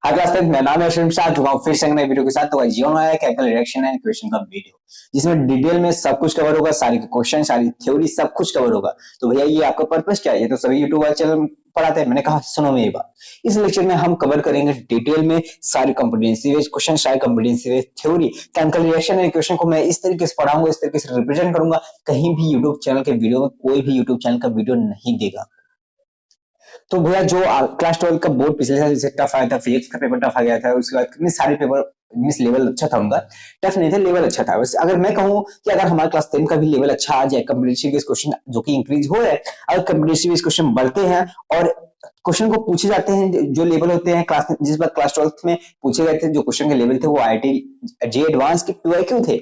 High class तक मैं नाम है आ चुका हूँ फिर से नए वीडियो के साथ। तो जीवन आया केमिकल रिएक्शन एंड इक्वेशन का वीडियो, जिसमें डिटेल में सब कुछ कवर होगा, सारी क्वेश्चन सारी थ्योरी सब कुछ कवर होगा। तो भैया ये आपका पर्पस क्या है? ये तो सभी यूट्यूब वाले चैनल पढ़ाते हैं। मैंने कहा सुनो मेरी बात, इस लेक्चर में हम कवर करेंगे डिटेल में सारी कॉम्पिटेंसी बेस्ड क्वेश्चन, सारी competency based theory. Chemical reaction and equation को मैं इस तरीके से पढ़ाऊंगा, इस तरीके से रिप्रेजेंट करूंगा, कहीं भी यूट्यूब चैनल के वीडियो में कोई भी यूट्यूब चैनल का वीडियो नहीं देगा। तो भैया जो क्लास 12 का बोर्ड पिछले साल जैसे टफ आया था, फिजिक्स का पेपर टफ आ गया था, उसके बाद कितने सारे पेपर मींस लेवल अच्छा था उनका, टफ नहीं था, लेवल अच्छा था। बस अगर मैं कहूं कि अगर हमारे क्लास 10 का भी लेवल अच्छा आ जाए, कॉम्पिटिटिव बेस्ड क्वेश्चन जो कि इंक्रीज हो रहा है, अगर कॉम्पिटिटिव बेस्ड क्वेश्चन बढ़ते हैं और क्वेश्चन को पूछे जाते हैं जो लेवल होते हैं क्लास, जिस बार क्लास 12 में पूछे गए थे जो क्वेश्चन के लेवल थे वो आईआईटी जे एडवांस के पीवाईक्यू थे।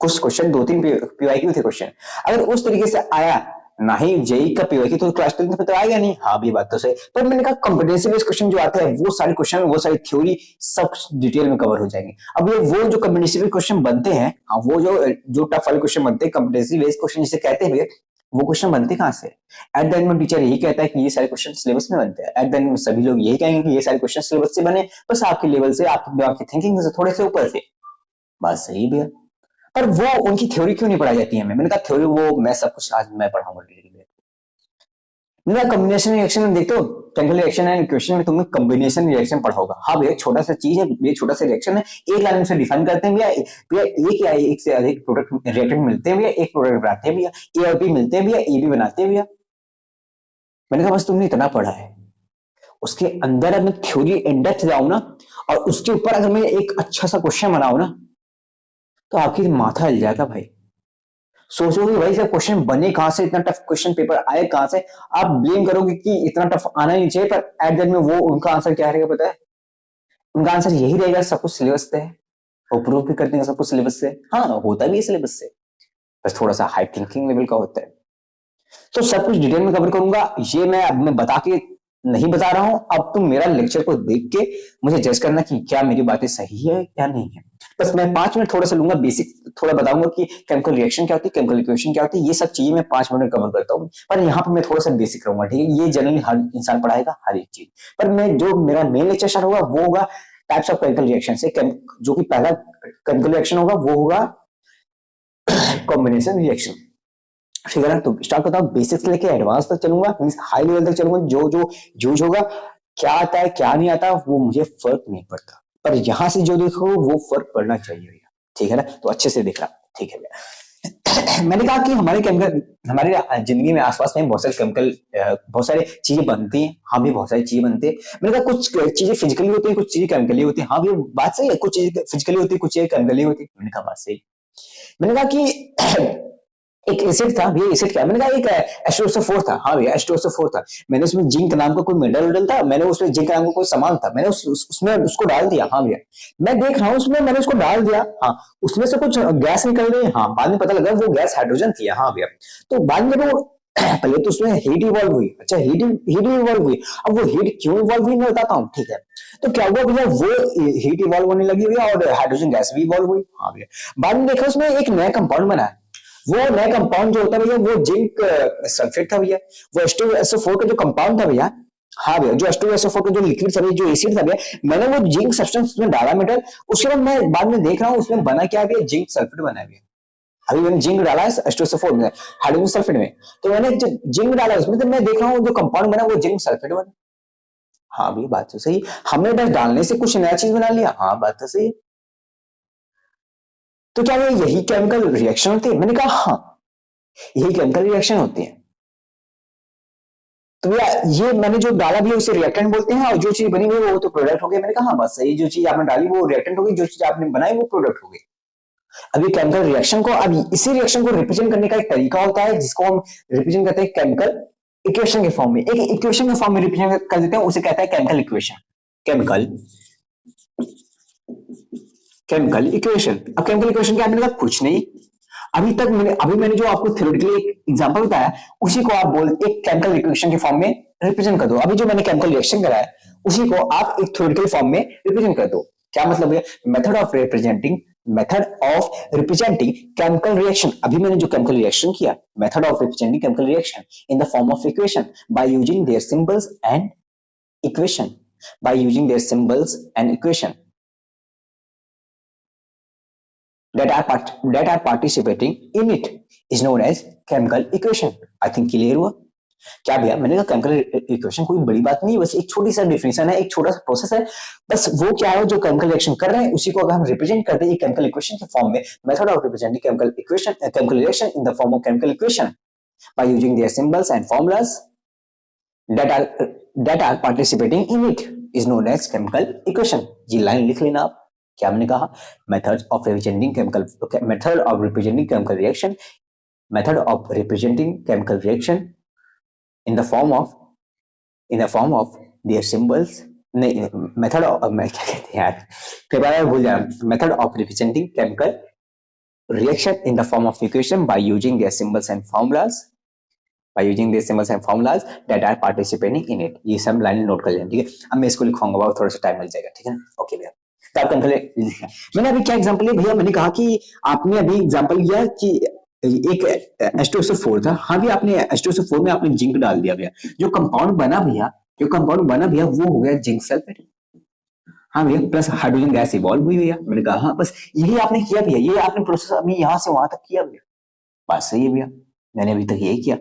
कुछ क्वेश्चन 2-3 पीवाईक्यू थे क्वेश्चन। अगर उस तरीके से आया, ना ही जेई का पीवाईक्यू तो क्लास 10 में तो आएगा नहीं। हाँ भी बात तो सही, पर मैंने कहा कॉम्पिटेंसी बेस्ड क्वेश्चन जो आते हैं वो सारे क्वेश्चन, वो सारी थ्योरी सब डिटेल में कवर हो जाएंगे। अब ये वो जो कॉम्पिटेंसी बेस्ड क्वेश्चन बनते हैं, हाँ वो जो टफ वाले क्वेश्चन बनते हैं कॉम्पिटेंसी बेस्ड क्वेश्चन जिसे कहते हैं, वो क्वेश्चन बनते कहां से? एट द एंड में टीचर यही कहता है कि ये सारे क्वेश्चन सिलेबस में बनते हैं। एट द एंड में सभी लोग यही कहेंगे कि ये सारे क्वेश्चन सिलेबस से बने, बस आपके लेवल से, आपकी थिंकिंग से थोड़े से ऊपर से। बात सही भैया, पर वो उनकी थ्योरी क्यों नहीं पढ़ाई जाती है? मैंने कहा थ्योरी वो मैं सब कुछ आज मैं पढ़ाऊंगा डिटेल में। मैंने कॉम्बिनेशन रिएक्शन में देखो, केमिकल रिएक्शन एंड इक्वेशन में तुमने कॉम्बिनेशन रिएक्शन पढ़ा होगा। हाँ भैया छोटा सा चीज है, ये छोटा सा रिएक्शन है, एक लाइन से डिफाइन करते हैं भैया, एक या एक से अधिक प्रोडक्ट रिएक्टेंट मिलते हैं भैया, एक प्रोडक्ट बनाते हैं भैया, ए और बी मिलते हैं भैया, ए बी बनाते हैं भैया। मैंने कहा बस तुमने इतना पढ़ा है, उसके अंदर अगर थ्योरी इन डेप्थ जाऊं ना, और उसके ऊपर अगर मैं एक अच्छा सा क्वेश्चन बनाऊं ना, तो आपकी माथा हिल जाएगा भाई। सोचोगे भाई जब क्वेश्चन बने कहां से, इतना टफ क्वेश्चन पेपर आए कहां से, आप ब्लेम करोगे कि इतना टफ आना नहीं चाहिए, पर एट द एंड में वो उनका आंसर क्या रहेगा पता है? उनका आंसर यही रहेगा सब कुछ सिलेबस से है, वो प्रूव भी कर देंगे सब कुछ सिलेबस से। हाँ होता भी है सिलेबस से, बस थोड़ा सा हाई थिंकिंग लेवल का होता है। तो सब कुछ डिटेल में कवर करूंगा, ये मैं बता के नहीं बता रहा हूं। अब तुम मेरा लेक्चर को देख के मुझे जज करना कि क्या मेरी बातें सही है या नहीं है। बस मैं 5 मिनट थोड़ा सा लूंगा, बेसिक थोड़ा बताऊंगा कि केमिकल रिएक्शन क्या होती है, केमिकल इक्वेशन क्या होती है, ये सब चीजें मैं 5 मिनट में कवर करता हूँ। पर यहाँ पर मैं थोड़ा सा बेसिक रहूंगा, ठीक है? ये जनरली हर इंसान पढ़ाएगा हर एक चीज, पर मैं जो मेरा मेन लेक्चर स्टार्ट होगा वो होगा टाइप्स ऑफ केमिकल रिएक्शन से। जो कि पहला केमिकल रिएक्शन होगा वो होगा कॉम्बिनेशन रिएक्शन, ठीक है ना? तो स्टार्ट करता हूँ बेसिक से लेके एडवांस तक चलूंगा, मींस हाई लेवल तक चलूंगा। जो जो यूज होगा, क्या आता है क्या नहीं आता वो मुझे फर्क नहीं पड़ता, पर यहां से जो देखो वो फर्क पड़ना चाहिए भैया, ठीक है ना? तो अच्छे से देखना, ठीक है भैया। मैंने कहा कि हमारे केमिकल, हमारे जिंदगी में आसपास में बहुत सारे केमिकल, बहुत सारी चीजें बनती हैं। हाँ भी बहुत सारी चीजें बनती है। मैंने कहा कुछ चीजें फिजिकली होती है, कुछ चीजें केमिकली होती है। हाँ भी बात सही है, कुछ चीजें फिजिकली होती है, कुछ चीजें केमिकली होती है। मैंने कहा बात सही। मैंने कहा कि एक एसिड था भैया, एसिड क्या? मैंने कहा एक H2SO4 था। हाँ भैया H2SO4 था। मैंने उसमें जिंक नाम का कोई मेटल था, मैंने उसमें जिंक नाम का कोई सामान था, मैंने उसमें उसको डाल दिया। हाँ भैया मैं देख रहा हूँ उसमें मैंने उसको डाल दिया, हाँ उसमें से कुछ गैस निकल रही है। हाँ बाद में पता लगा वो गैस हाइड्रोजन थी। हाँ भैया तो बाद में तो पहले तो उसमें हीट इवॉल्व हुई। अच्छा हीट इवॉल्व हुई। अब वो हीट क्यों इवॉल्व हुई मैं बताता हूँ, ठीक है? तो क्या हुआ भैया, वो हीट इवॉल्व होने लगी भैया और हाइड्रोजन गैस भी इवॉल्व हुई। हाँ भैया बाद में देखा उसमें एक नया कंपाउंड बना है। वो नया कंपाउंड जो होता है भैया वो जिंक सल्फेट था भैया। वो H2SO4 का जो कंपाउंड था भैया, हाँ भैया जो H2SO4 का जो लिक्विड था भैया, जो एसिड था भैया, मैंने वो जिंक सब्सटेंस उसमें डाला मेटल। उसके बाद मैं बाद में देख रहा हूँ उसमें बना क्या भैया, जिंक सल्फेट बना भैया। अभी मैंने जिंक डाला है H2SO4 में, हाइड्रोजन सल्फेट में, तो मैंने जिंक डाला उसमें, तो मैं देख रहा हूँ जो कंपाउंड बना वो जिंक सल्फेट बना। हाँ भैया बात तो सही, हमने बस डालने से कुछ नया चीज बना लिया। हाँ बात तो सही। तो क्या यही केमिकल रिएक्शन होती है? मैंने कहा हाँ यही केमिकल रिएक्शन होती है। तो भैया ये मैंने जो डाला भी उसे रिएक्टेंट बोलते हैं, और जो चीज बनी हुई वो तो प्रोडक्ट हो गया। मैंने कहा हाँ बस सही, जो चीज आपने डाली वो रिएक्टेंट हो गई, जो चीज आपने बनाई वो प्रोडक्ट हो गई। अब ये केमिकल रिएक्शन को, अब इसी रिएक्शन को रिप्रेजेंट करने का एक तरीका होता है जिसको हम रिप्रेजेंट करते हैं केमिकल इक्वेशन के फॉर्म में। एक इक्वेशन के फॉर्म में रिप्रेजेंट कर देते हैं, उसे कहता है केमिकल इक्वेशन। Chemical equation. अब केमिकल इक्वेशन क्या? मैंने कहा कुछ नहीं, अभी मैंने जो आपको थ्योरेटिकली एक एग्जांपल बताया उसी को आप एक केमिकल इक्वेशन के फॉर्म में रिप्रेजेंट कर दो। अभी जो मैंने केमिकल रिएक्शन कराया उसी को आप एक थ्योरेटिकल फॉर्म में रिप्रेजेंट कर दो। क्या मतलब है? Method of representing chemical reaction. अभी मैंने जो केमिकल रिएक्शन किया, method of representing chemical reaction in the form of equation by using their symbols and equation. by using their symbols and equation that are participating in it is known as chemical equation. I think clear हुआ क्या भैया? मैंने कहा chemical equation कोई बड़ी बात नहीं है, बस एक छोटी सा डिफिनेशन है, एक छोटा सा प्रोसेस है, बस वो क्या है जो केमिकल रिएक्शन कर रहे हैं उसी को अगर हम रिप्रेजेंट करते हैं केमिकल इक्वेशन के फॉर्म में, method of representing chemical reaction in the form of chemical equation by using their symbols and formulas that are participating in it is known as chemical equation. Ji line लिख लेना आप, क्या हमने कहा? method of representing chemical reaction in the form of their symbols. नहीं, method of, मैं क्या कहते हैं यार, कई बार भूल जा, method of representing chemical reaction in the form of equation by using their symbols and formulas that are participating in it. ये सब लाइन नोट कर लेना, ठीक है? अब मैं इसको लिखूंगा, बहुत थोड़ा सा टाइम लग जाएगा, ठीक है ना? ओके भैया, तो आप कंप्लीट. मैंने अभी क्या एग्जांपल लिया भैया? मैंने कहा कि आपने अभी एग्जांपल लिया कि एक H2SO4 था. हाँ भी, आपने H2SO4 में आपने जिंक डाल दिया भैया, जो कंपाउंड बना भैया वो हो गया जिंक सल्फेट. हाँ भैया, प्लस हाइड्रोजन गैस इवॉल्व हुई भैया. मैंने कहा हाँ, बस यही आपने किया भैया, ये आपने प्रोसेस अभी यहाँ से वहां तक किया भैया, बस सही है भैया, मैंने अभी तक यही किया.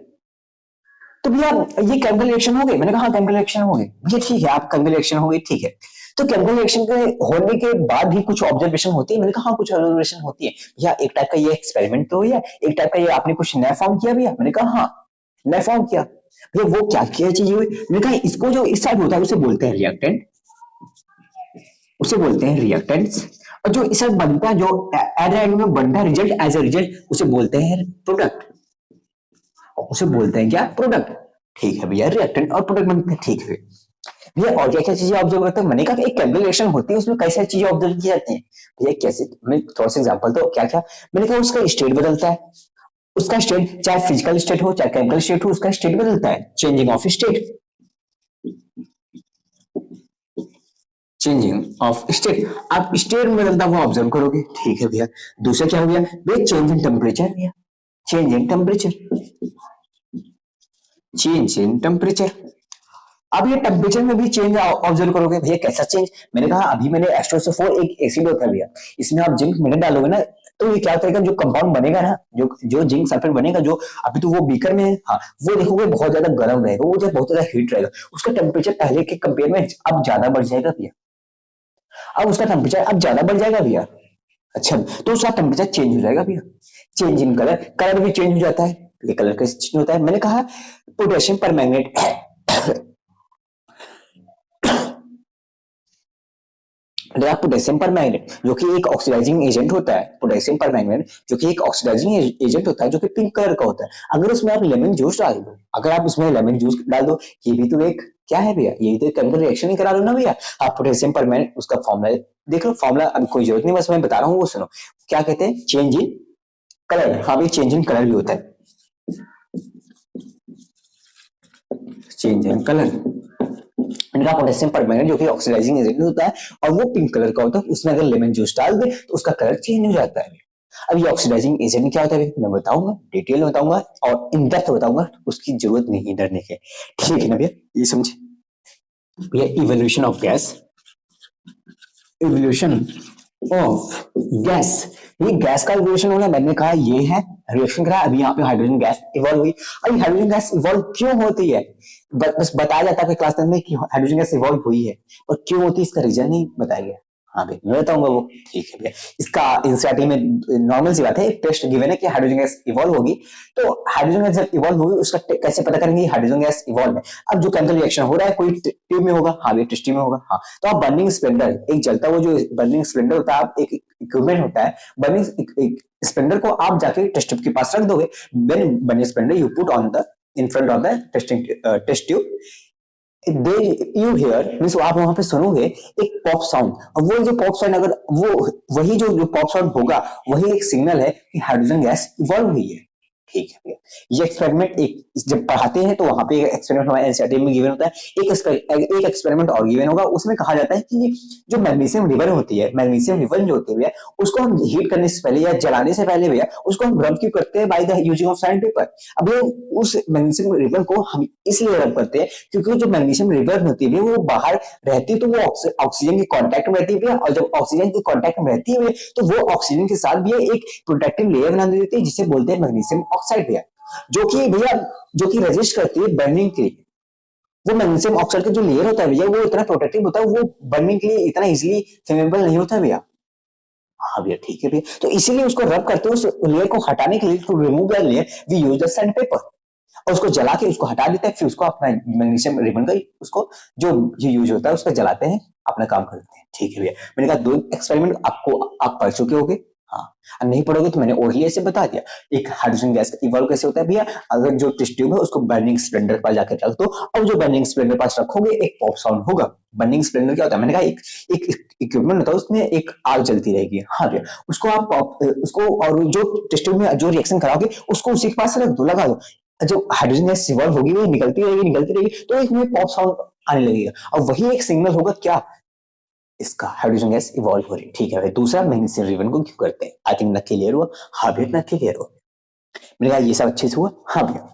तो भैया ये केमिकल रिएक्शन हो गए? मैंने कहा केमिकल रिएक्शन हो गए भैया, ठीक है, आप केमिकल रिएक्शन हो गई, ठीक है. तो केमिकल रिएक्शन के होने के बाद भी कुछ ऑब्जर्वेशन होती है? मैंने कहा हाँ, कुछ ऑब्जर्वेशन होती है भैया. एक टाइप का ये एक्सपेरिमेंट तो भैया, एक टाइप का ये आपने कुछ नया फॉर्म किया भैया. मैंने कहा हाँ, नया फॉर्म किया भैया. वो क्या चीज हुई? मैंने कहा इसको जो इस साइड होता है उसे बोलते हैं रिएक्टेंट्स, और जो इस साइड बनता है, जो एड में बनता है रिजल्ट, एज ए रिजल्ट उसे बोलते हैं प्रोडक्ट. उसे बोलते हैं क्या? प्रोडक्ट. ठीक है भैया, रिएक्टेंट और प्रोडक्ट बनते हैं, ठीक है भैया. और क्या क्या चीजें ऑब्जर्व करते हैं? मैंने कहा एक केमिकल रिएक्शन होती है, उसमें कई सारी चीजें ऑब्जर्व की जाती हैं भैया. कैसे? मैं थोड़ा सा एग्जांपल तो क्या क्या. मैंने कहा उसका स्टेट बदलता है, उसका स्टेट चाहे फिजिकल स्टेट हो चाहे केमिकल स्टेट हो, उसका स्टेट बदलता है. चेंजिंग ऑफ स्टेट, आप स्टेट में बदलता हुआ ऑब्जर्व करोगे, ठीक है भैया. दूसरा क्या हो गया भैया? Change in temperature. अब ये टेम्परेचर में भी चेंज ऑब्जर्व करोगे भैया. कैसा चेंज? मैंने कहा अभी मैंने H2SO4 एक एसिड होता है भैया, इसमें आप जिंक मिनरल डालोगे ना, तो ये क्या करेगा, जो कंपाउंड बनेगा ना, जो जिंक सल्फेट बनेगा, जो अभी तो वो बीकर में है, हाँ, वो देखोगे बहुत ज्यादा गर्म रहेगा, वो बहुत ज्यादा हीट रहेगा. उसका टेम्परेचर पहले के कंपेयर में अब ज्यादा बढ़ जाएगा भैया. अब उसका टेम्परेचर अब ज्यादा बढ़ जाएगा भैया. अच्छा, तो उसका टेम्परेचर चेंज हो जाएगा भैया. चेंज इन कलर भी चेंज हो जाता है. ये कलर कैसे चेंज होता है? मैंने कहा पोटेशियम परमैंगनेट पोटेशियम परमैंगनेट जो कि एक ऑक्सीडाइजिंग एजेंट होता है. पोटेशियम परमैंगनेट जो कि एक ऑक्सीडाइजिंग एजेंट होता है, जो कि पिंक कलर का होता है. अगर उसमें आप लेमन जूस डाल दो, ये भी तो एक क्या है भैया? ये तो केमिकल रिएक्शन ही करा दो ना भैया. आप पोटेशियम परमैंगनेट, उसका फॉर्मूला देख लो. फॉर्मूला अब कोई जरूरत नहीं, बस मैं बता रहा हूँ, वो सुनो. क्या कहते हैं? Change in colour. हाँ भाई, चेंज इन कलर भी होता है. चेंज इन कलर, इनका पोटेशियम परमैंगनेट जो कि ऑक्सीडाइजिंग एजेंट होता है और वो पिंक कलर का होता है. उसमें अगर लेमन जूस डाल दे तो उसका कलर चेंज हो जाता है. अब ये ऑक्सीडाइजिंग एजेंट क्या होता है मैं बताऊंगा, डिटेल में बताऊंगा और इन डेप्थ बताऊंगा. उसकी जरूरत नहीं है डरने की, ठीक है ना भैया? ये समझे भैया. इवोल्यूशन ऑफ गैस, ये गैस का इवोल्यूशन होना. मैंने कहा ये है रिएक्शन करा, अभी यहाँ पे हाइड्रोजन गैस इवॉल्व हुई. अभी हाइड्रोजन गैस इवॉल्व क्यों होती है? बस बताया जाता है क्लास 10 में कि हाइड्रोजन गैस इवॉल्व हुई है, और क्यों होती है इसका रीजन नहीं बताया गया. हाँ भाई, मैं बताऊंगा वो, ठीक है भैया. इसका एनसीईआरटी में नॉर्मल सी बात है, एक टेस्ट गिवन है कि हाइड्रोजन गैस इवॉल्व होगी. तो हाइड्रोजन गैस जब इवॉल्व होगी, उसका कैसे पता करेंगे हाइड्रोजन गैस इवॉल्व है? अब जो केमिकल रिएक्शन हो रहा है, कोई ट्यूब में होगा, हाँ टेस्ट ट्यूब में होगा. हाँ, तो आप बर्निंग स्प्लेंडर, एक जलता हुआ जो बर्निंग स्प्लेंडर होता है, आप एक इक्विपमेंट होता है बर्निंग स्प्लेंडर को आप जाके टेस्ट ट्यूब के पास रख दोगे. Then burning splinter you put on the in front of the test tube. You hear means आप वहां पे सुनोगे एक पॉप साउंड. और वो जो पॉप साउंड, अगर वो वही जो पॉप साउंड होगा, वही एक सिग्नल है कि हाइड्रोजन गैस इवॉल्व हुई है, ठीक है भैया। ये एक्सपेरिमेंट एक जब पढ़ाते हैं तो वहां पे एक्सपेरिमेंट हमारे एनसीईआरटी में गिवन होता है। एक एक्सपेरिमेंट और गिवन होगा, उसमें कहा जाता है कि जो मैग्नीशियम रिबन होती है, मैग्नीशियम रिबन जो होती है भैया, उसको हम हीट करने से पहले या जलाने से पहले भैया उसको हम रब क्यों करते हैं, by the using of sand paper. अब ये उस मैग्नीशियम रिबन को हम इसलिए रब करते हैं क्योंकि जो मैग्नीशियम रिबन होती है वो बाहर रहती है तो वो ऑक्सीजन के कांटेक्ट में रहती है, और जब ऑक्सीजन के कांटेक्ट में रहती है तो वो ऑक्सीजन के साथ भी एक प्रोटेक्टिव लेयर बना देती है जिसे बोलते हैं मैग्नीशियम ऑक्साइड भैया, जो कि रेजिस्ट करती है बर्निंग के लिए। वो मैग्नीशियम ऑक्साइड का जो लेयर होता है भैया वो इतना प्रोटेक्टिव होता है, वो बर्निंग के लिए इतना इजीली फ्लेमेबल नहीं होता भैया। हाँ भैया ठीक है भैया, तो इसीलिए उसको रब करते हैं, उस लेयर को हटाने के लिए, to remove the layer we use the sandpaper, और उसको जला के उसको हटा देते हैं, फिर उसको अपना मैग्नीशियम रिबन का उसको जो यूज होता है उसका जलाते हैं, अपना काम करते हैं। ठीक है भैया, मैंने कहा 2 एक्सपेरिमेंट आपको आप पढ़ चुके होंगे। हाँ, नहीं पढ़ोगे तो मैंने ओरली ऐसे बता दिया। एक हाइड्रोजन गैस इवॉल्व कैसे होता है भैया, अगर जो टेस्ट ट्यूब है उसको बर्निंग सिलेंडर पर जाकर रख दो, अब जो बर्निंग सिलेंडर पास रखोगे एक पॉप साउंड होगा। बर्निंग सिलेंडर क्या होता है, मैंने कहा एक इक्विपमेंट होता है, उसमें एक आग जलती रहेगी। हाँ भैया, उसको आप उसको और जो टेस्ट ट्यूब में जो रिएक्शन कराओगे उसको उसी के पास रख दो, लगा दो, जो हाइड्रोजन गैस इवॉल्व होगी वो निकलती रहेगी, तो एक में पॉप साउंड आने लगेगा, और वही एक सिग्नल होगा क्या, इसका हाइड्रोजन गैस इवॉल्व हो रही है। ठीक है भाई, दूसरा मैग्नीशियम रिबन को क्यों करते हैं, आई थिंक ना क्लियर हुआ। हाँ भैया ना क्लियर हुआ, मैंने कहा ये सब अच्छे से हुआ। हाँ भैया,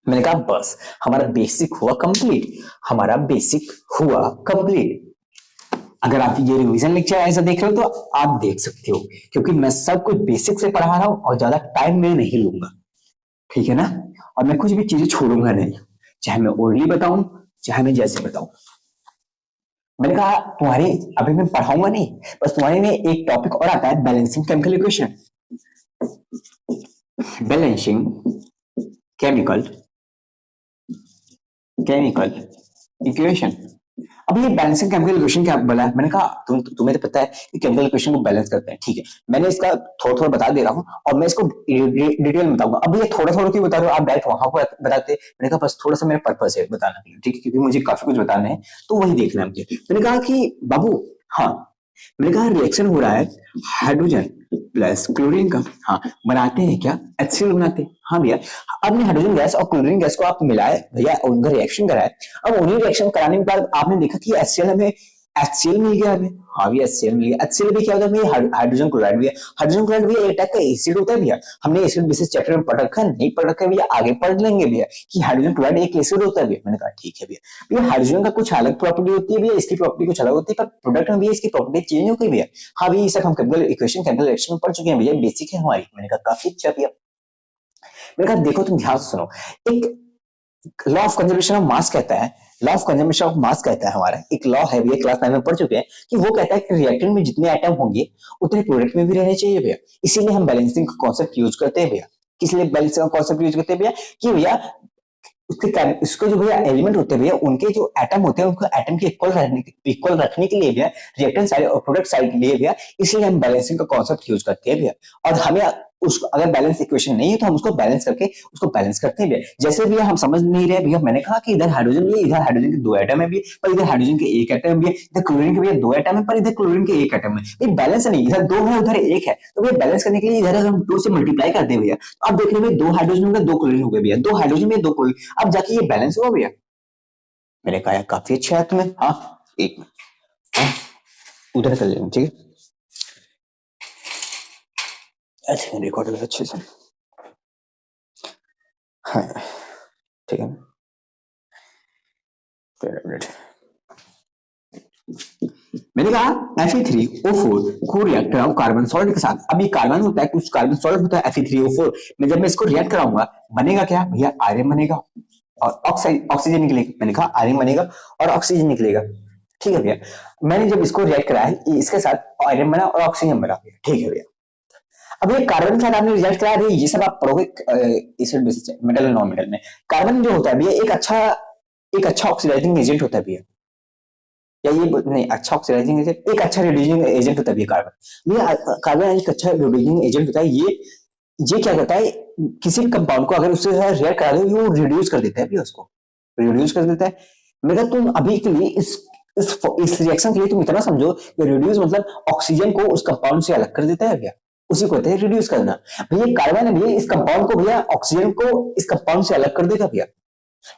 मैंने कहा बस हमारा बेसिक हुआ कंप्लीट, हमारा बेसिक हुआ कंप्लीट। अगर आप ये रिवीजन लेक्चर ऐसा देख रहे हो तो आप देख सकते हो, क्योंकि मैं सब कुछ बेसिक से पढ़ा रहा हूं और ज्यादा टाइम में नहीं लूंगा, ठीक है ना, और मैं कुछ भी चीजें छोड़ूंगा नहीं, चाहे मैं ओरली बताऊं चाहे मैं जैसे बताऊं। मैंने कहा तुम्हारे अभी मैं पढ़ाऊंगा नहीं, बस तुम्हारे में एक टॉपिक और आता है, balancing chemical equation, balancing chemical equation. अब ये बैलेंसिंग केमिकल इक्वेशन क्या बोला है, मैंने कहा तुम्हें तो पता है कि केमिकल इक्वेशन को बैलेंस करते हैं, ठीक है, मैंने इसका थोड़ा थोड़ा बता दे रहा हूँ और मैं इसको डिटेल में बताऊंगा। अब ये थोड़ा थोड़ा क्यों बता रहे हो, आप डायरेक्ट वहां पर बताते, मैंने कहा बस थोड़ा सा मेरा पर्पस है बताना के लिए, ठीक है, क्योंकि मुझे काफी कुछ बताना है तो वही देखना है मुझे। मैंने कहा कि बाबू, हाँ मैंने कहा रिएक्शन हो रहा है हाइड्रोजन प्लस क्लोरीन का, हाँ बनाते हैं क्या, HCl बनाते हैं। हाँ भैया, आपने हाइड्रोजन गैस और क्लोरीन गैस को आप मिलाए भैया, उनका रिएक्शन कराए, अब उन्हीं रिएक्शन कराने के बाद आपने देखा कि HCl हमें HCl मिल गया हमें। हाँ भैया HCl मिल गया, HCl भी क्या होता है भैया, हाइड्रोजन क्लोराइड भी है। हाइड्रोजन क्लोराइड भी एक टाइप का एसिड होता है भैया, हमने एसिड बेसिस चैप्टर में पढ़ रखा है, नहीं पढ़ रखा है भैया, आगे पढ़ लेंगे भैया कि हाइड्रोजन क्लोराइड एक एसिड होता है भैया। मैंने कहा ठीक है भैया, भैया हाइड्रोजन का कुछ अलग प्रॉपर्टी होती है भैया, इसकी प्रॉपर्टी कुछ अलग होती है, पर प्रोडक्ट में भी इसकी प्रॉपर्टी चेंज हो गई भैया। हाँ भैया, ये सब हम केमिकल इक्वेशन केमिकल रिएक्शन में पढ़ चुके हैं भैया, बेसिक है हमारी। मैंने कहा काफी अच्छा भैया। मैंने कहा देखो तुम ध्यान से सुनो, एक law of conservation of mass कहता है, law of conservation of mass कहता है, हमारा एक लॉ है भैया, क्लास 9 में पढ़ चुके हैं, कि वो कहता है कि रिएक्टेंट में जितने एटम होंगे उतने प्रोडक्ट में भी रहने चाहिए भैया। इसीलिए हम बैलेंसिंग का कॉन्सेप्ट यूज करते हैं भैया। किस लिए बैलेंसिंग का कॉन्सेप्ट यूज करते हैं भैया, कि भैया उसके जो भैया एलिमेंट होते हैं भैया, उनके जो एटम होते हैं उनको एटम के इक्वल रखने के लिए भैया, रिएक्टेंट साइड और प्रोडक्ट साइड के लिए भैया, इसलिए हम बैलेंसिंग का कॉन्सेप्ट यूज करते हैं भैया। और हमें उसको अगर बैलेंस इक्वेशन नहीं है तो हम उसको बैलेंस करके उसको बैलेंस करते हैं भैया। जैसे भैया हम समझ नहीं रहे भैया, मैंने कहा कि इधर हाइड्रोजन भी, इधर हाइड्रोजन के 2 एटम है भी, पर इधर हाइड्रोजन के 1 एटम भी है, इधर क्लोरीन के भैया 2 एटम है, पर इधर क्लोरीन के 1 एटम है, ये बैलेंस नहीं, इधर 2 है उधर 1 है, तो भैया बैलेंस करने के लिए इधर हम 2 से मल्टीप्लाई करते हैं भैया, तो अब देख रहे हैं 2 हाइड्रोजन हो गए 2 क्लोरीन हो गए भैया, 2 हाइड्रोजन में 2 क्लोरीन, अब जाके ये बैलेंस हुआ भैया। मैंने कहा काफी अच्छा है तुम्हें, हाँ एक मिनट उधर कर लेना, ठीक है, अच्छा रिकॉर्ड कर अच्छे से, हाँ ठीक है, मैंने कहा Fe3O4 को रिएक्टर ऑफ कार्बन सॉल्ट के साथ, अब ये कार्बन होता है, कुछ कार्बन सॉल्ट होता है Fe3O4 में, जब मैं इसको रिएक्ट कराऊंगा बनेगा क्या भैया, आयरन बनेगा और ऑक्सीजन निकलेगा। मैंने कहा आयरन बनेगा और ऑक्सीजन निकलेगा, ठीक है भैया। मैंने जब इसको रिएक्ट कराया इसके साथ आयरन बना और ऑक्सीजन बना, ठीक है भैया। अब ये कार्बन के साथ आपने रिएक्ट कराया, ये सब आप पढ़ोगे एसिड बेसिस मेटल और नॉन मेटल में। कार्बन जो होता है भैया एक अच्छा ऑक्सीडाइजिंग एजेंट होता है भैया, या ये नहीं अच्छा ऑक्सीडाइजिंग एजेंट, एक अच्छा रिड्यूसिंग एजेंट होता है कार्बन। ये कार्बन एक अच्छा रिड्यूसिंग एजेंट होता है, ये क्या करता है, किसी कंपाउंड को अगर उससे रिएक्ट करा दो वो रिड्यूस कर देता है भैया, उसको रिड्यूस कर देता है। मेरा तुम अभी के लिए इस रिएक्शन के लिए तुम इतना समझो कि रिड्यूस मतलब ऑक्सीजन को उस कंपाउंड से अलग कर देता है भैया, उसी को कहते हैं रिड्यूस करना। भैया कार्बन है भैया, इस कंपाउंड को भैया ऑक्सीजन को इस कंपाउंड से अलग कर देगा भैया।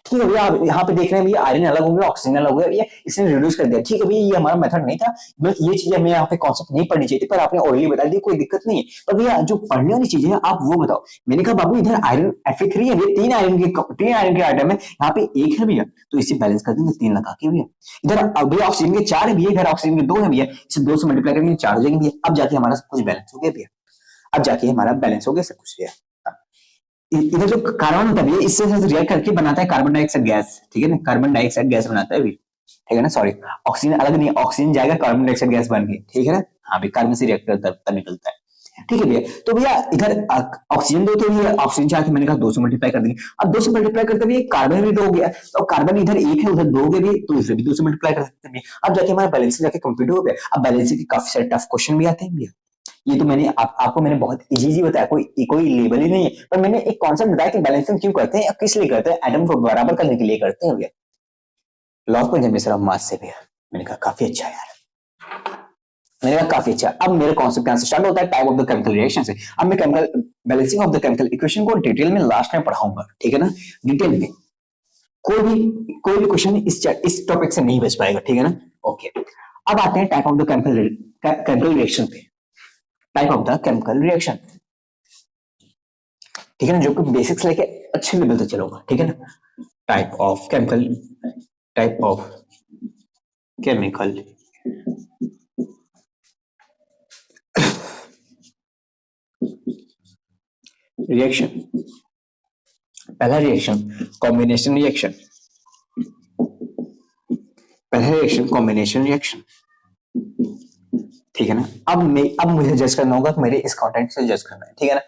ठीक है भैया, आप यहाँ पे देख रहे हैं भैया आयरन अलग हो गया, ऑक्सीजन अलग हो गया भैया, इसने रिड्यूस कर दिया। ठीक है भैया, ये हमारा मेथड नहीं था, ये चीजें हमें यहाँ पे कॉन्सेप्ट नहीं पढ़नी चाहिए थी, पर आपने ऑलरेडी बता दी, कोई दिक्कत नहीं है। पर भैया जो पढ़ने वाली चीजें हैं आप वो बताओ। मैंने कहा बाबू इधर आयरन Fe3 है भैया, तीन आयरन के आइटम है, यहाँ पे एक है भैया, तो इसे बैलेंस कर देंगे 3 लगा के भैया। इधर भैया ऑक्सीजन के 4 है भैया, इधर ऑक्सीजन के 2 है भैया, इसे 2 से मल्टीप्लाई करेंगे 4 हो जाएंगे भैया। अब जाके हमारा सब कुछ बैलेंस हो गया भैया, अब जाके हमारा बैलेंस हो गया सब कुछ भैया। इधर जो कार्बन होता है इससे रिएक्ट करके बनाता है कार्बन डाइऑक्साइड गैस, ठीक है ना, कार्बन डाइऑक्साइड गैस बनाता है भी, ठीक है ना, सॉरी ऑक्सीजन अलग नहीं, ऑक्सीजन जाएगा कार्बन डाइऑक्साइड गैस बन के, ठीक है ना, हाँ भाई कार्बन से रिएक्ट करता तब निकलता है। ठीक है भैया, तो भैया इधर ऑक्सीजन 2 तो ये ऑक्सीजन चाहे मैंने कहा 2 से मल्टीप्लाई कर देंगे। अब 2 से मल्टीप्लाई करते हुए कार्बन भी 2 हो गया, तो कार्बन इधर 1 है उधर 2 हो गए, तो इसे भी 2 से मल्टीप्लाई कर सकते हैं। अब जाके हमारा बैलेंसिंग जाके कंप्लीट हो गया। अब बैलेंसिंग के काफी सारे टफ क्वेश्चन भी आते हैं भैया, ये तो मैंने आपको मैंने बहुत इजी बताया, कोई लेवल ही नहीं है, पर मैंने एक कॉन्सेप्ट बताया कि बैलेंसिंग क्यों करते हैं, किस लिए करते हैं, एटम को बराबर करने के लिए करते हैं भैया, law of conservation of mass से भैया। मैंने कहा काफी अच्छा यार, मैंने कहा काफी अच्छा। अब मेरे कॉन्सेप्ट यहाँ से स्टार्ट होता है type of the chemical reaction से। अब मैं chemical balancing of the chemical equation को डिटेल में लास्ट में पढ़ाऊंगा, ठीक है ना, डिटेल में कोई भी क्वेश्चन इस टॉपिक से नहीं बच पाएगा, ठीक है ना, ओके। अब आते हैं type of the chemical reaction पे, type of the chemical reaction, ठीक है ना, जो कि बेसिक्स लेके अच्छे लेवल तक चलोगा, ठीक है ना। Type of chemical reaction. पहला रिएक्शन कॉम्बिनेशन रिएक्शन, ठीक है ना। अब मुझे जज करना होगा, मेरे इस कंटेंट से जज करना है, ठीक है ना।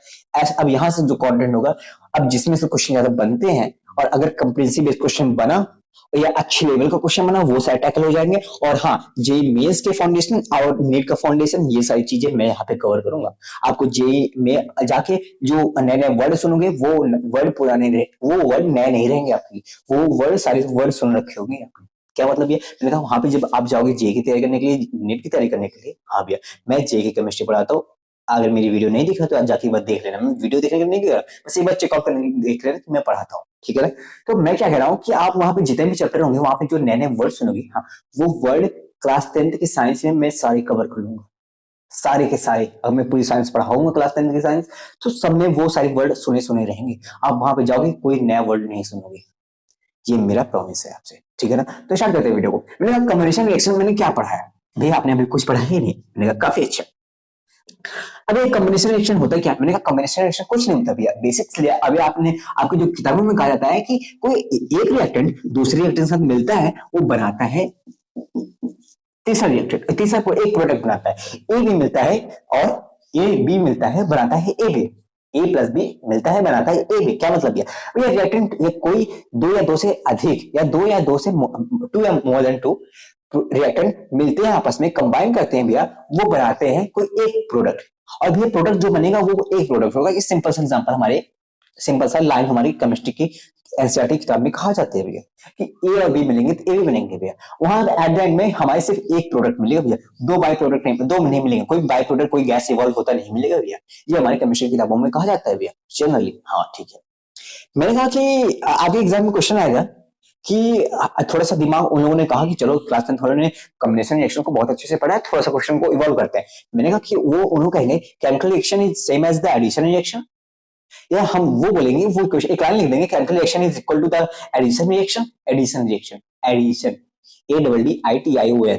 अब यहां से जो कंटेंट होगा, अब जिसमें से क्वेश्चन ज्यादा बनते हैं और अगर कंप्रीहेंसिव बेस्ड क्वेश्चन बना या अच्छी लेवल का क्वेश्चन बना वो सारे टैकल हो जाएंगे। और हाँ, जे मेंस के फाउंडेशन और नीट का फाउंडेशन, ये सारी चीजें मैं यहाँ पे कवर करूंगा। आपको जे में जाके जो नए नए वर्ड सुनोगे वो वर्ड पुराने रहे, वो वर्ड नए नहीं रहेंगे आपकी, वो वर्ड सारे वर्ड सुन रखे होंगे आपके। क्या मतलब ये, मैंने कहा वहां पे जब आप जाओगे जे की तैयारी करने के लिए, नीट की तैयारी करने के लिए, हाँ भैया मैं जे की केमिस्ट्री पढ़ाता हूँ। अगर मेरी वीडियो नहीं दिखा तो आप जाके एक बार देख लेना, मैं वीडियो देखने के लिए नहीं गया, बस एक बार चेकआउट करने देख लेना कि मैं पढ़ाता हूँ, ठीक है ना। तो मैं क्या कह रहा हूँ कि आप वहां पे जितने भी चैप्टर होंगे वहां पे जो नए नए वर्ड सुनोगे, हाँ वो वर्ड क्लास 10th की साइंस में मैं सारे कवर कर लूंगा, सारे के सारे। अब मैं पूरी साइंस पढ़ाऊंगा क्लास 10th की साइंस, तो सब में वो सारे वर्ड सुने रहेंगे। आप वहां पे जाओगे कोई नया वर्ड नहीं सुनोगे, ये मेरा प्रॉमिस है आपसे, ठीक है ना। तो स्टार्ट करते हैं वीडियो को। मैंने कहा कॉम्बिनेशन रिएक्शन मैंने क्या पढ़ा है भैया, आपने अभी कुछ पढ़ा ही नहीं। मैंने कहा काफी अच्छा। अब ये कॉम्बिनेशन रिएक्शन होता है क्या, मैंने कहा कॉम्बिनेशन रिएक्शन कुछ नहीं होता भैया, बेसिक्स लिया। अभी आपने आपकी जो किताबों में कहा जाता है कि कोई एक रिएक्टेंट दूसरे रिएक्टेंट के साथ मिलता है, वो बनाता है तीसरा रिएक्टेंट, तीसरा को एक प्रोडक्ट बनाता है, ए बी मिलता है और ए बी मिलता है बनाता है A B, A plus B मिलता है बनाता है ए बी। क्या मतलब ये रिएक्टेंट ये कोई 2 या 2 से अधिक या 2 या 2 से 2 या मोर देन 2 रिएक्टेंट मिलते हैं, आपस में कंबाइन करते हैं भैया, वो बनाते हैं कोई एक प्रोडक्ट। और भैया प्रोडक्ट जो बनेगा वो एक प्रोडक्ट होगा। इस सिंपल सा एग्जांपल हमारे सिंपल सा लाइन हमारी केमिस्ट्री की एनसीईआरटी किताब में कहा जाते हैं भैया कि ए और बी मिलेंगे तो ए भी बनेंगे भैया। वहां एट द एंड में हमारे सिर्फ एक प्रोडक्ट मिलेगा भैया, 2 बाई प्रोडक्ट नहीं, 2 नहीं मिलेंगे, कोई बाई प्रोडक्ट कोई गैस इवॉल्व होता नहीं मिलेगा भैया। ये हमारे केमिस्ट्री की किताबों में कहा जाता है भैया जनरली, हाँ ठीक है। मैंने कहा कि आगे एग्जाम में क्वेश्चन आएगा कि थोड़ा सा दिमाग उन लोगों ने कहा कि चलो क्लास 10th वालों ने कॉम्बिनेशन रिएक्शन को बहुत अच्छे से पढ़ा है, थोड़ा सा क्वेश्चन को इवॉल्व करते हैं। मैंने कहा कि वो उन्होंने कहेंगे chemical reaction is same as the addition reaction, या हम वो बोलेंगे वो क्वेश्चन एक लाइन लिख देंगे chemical reaction is equal to the addition reaction, addition ADDITION,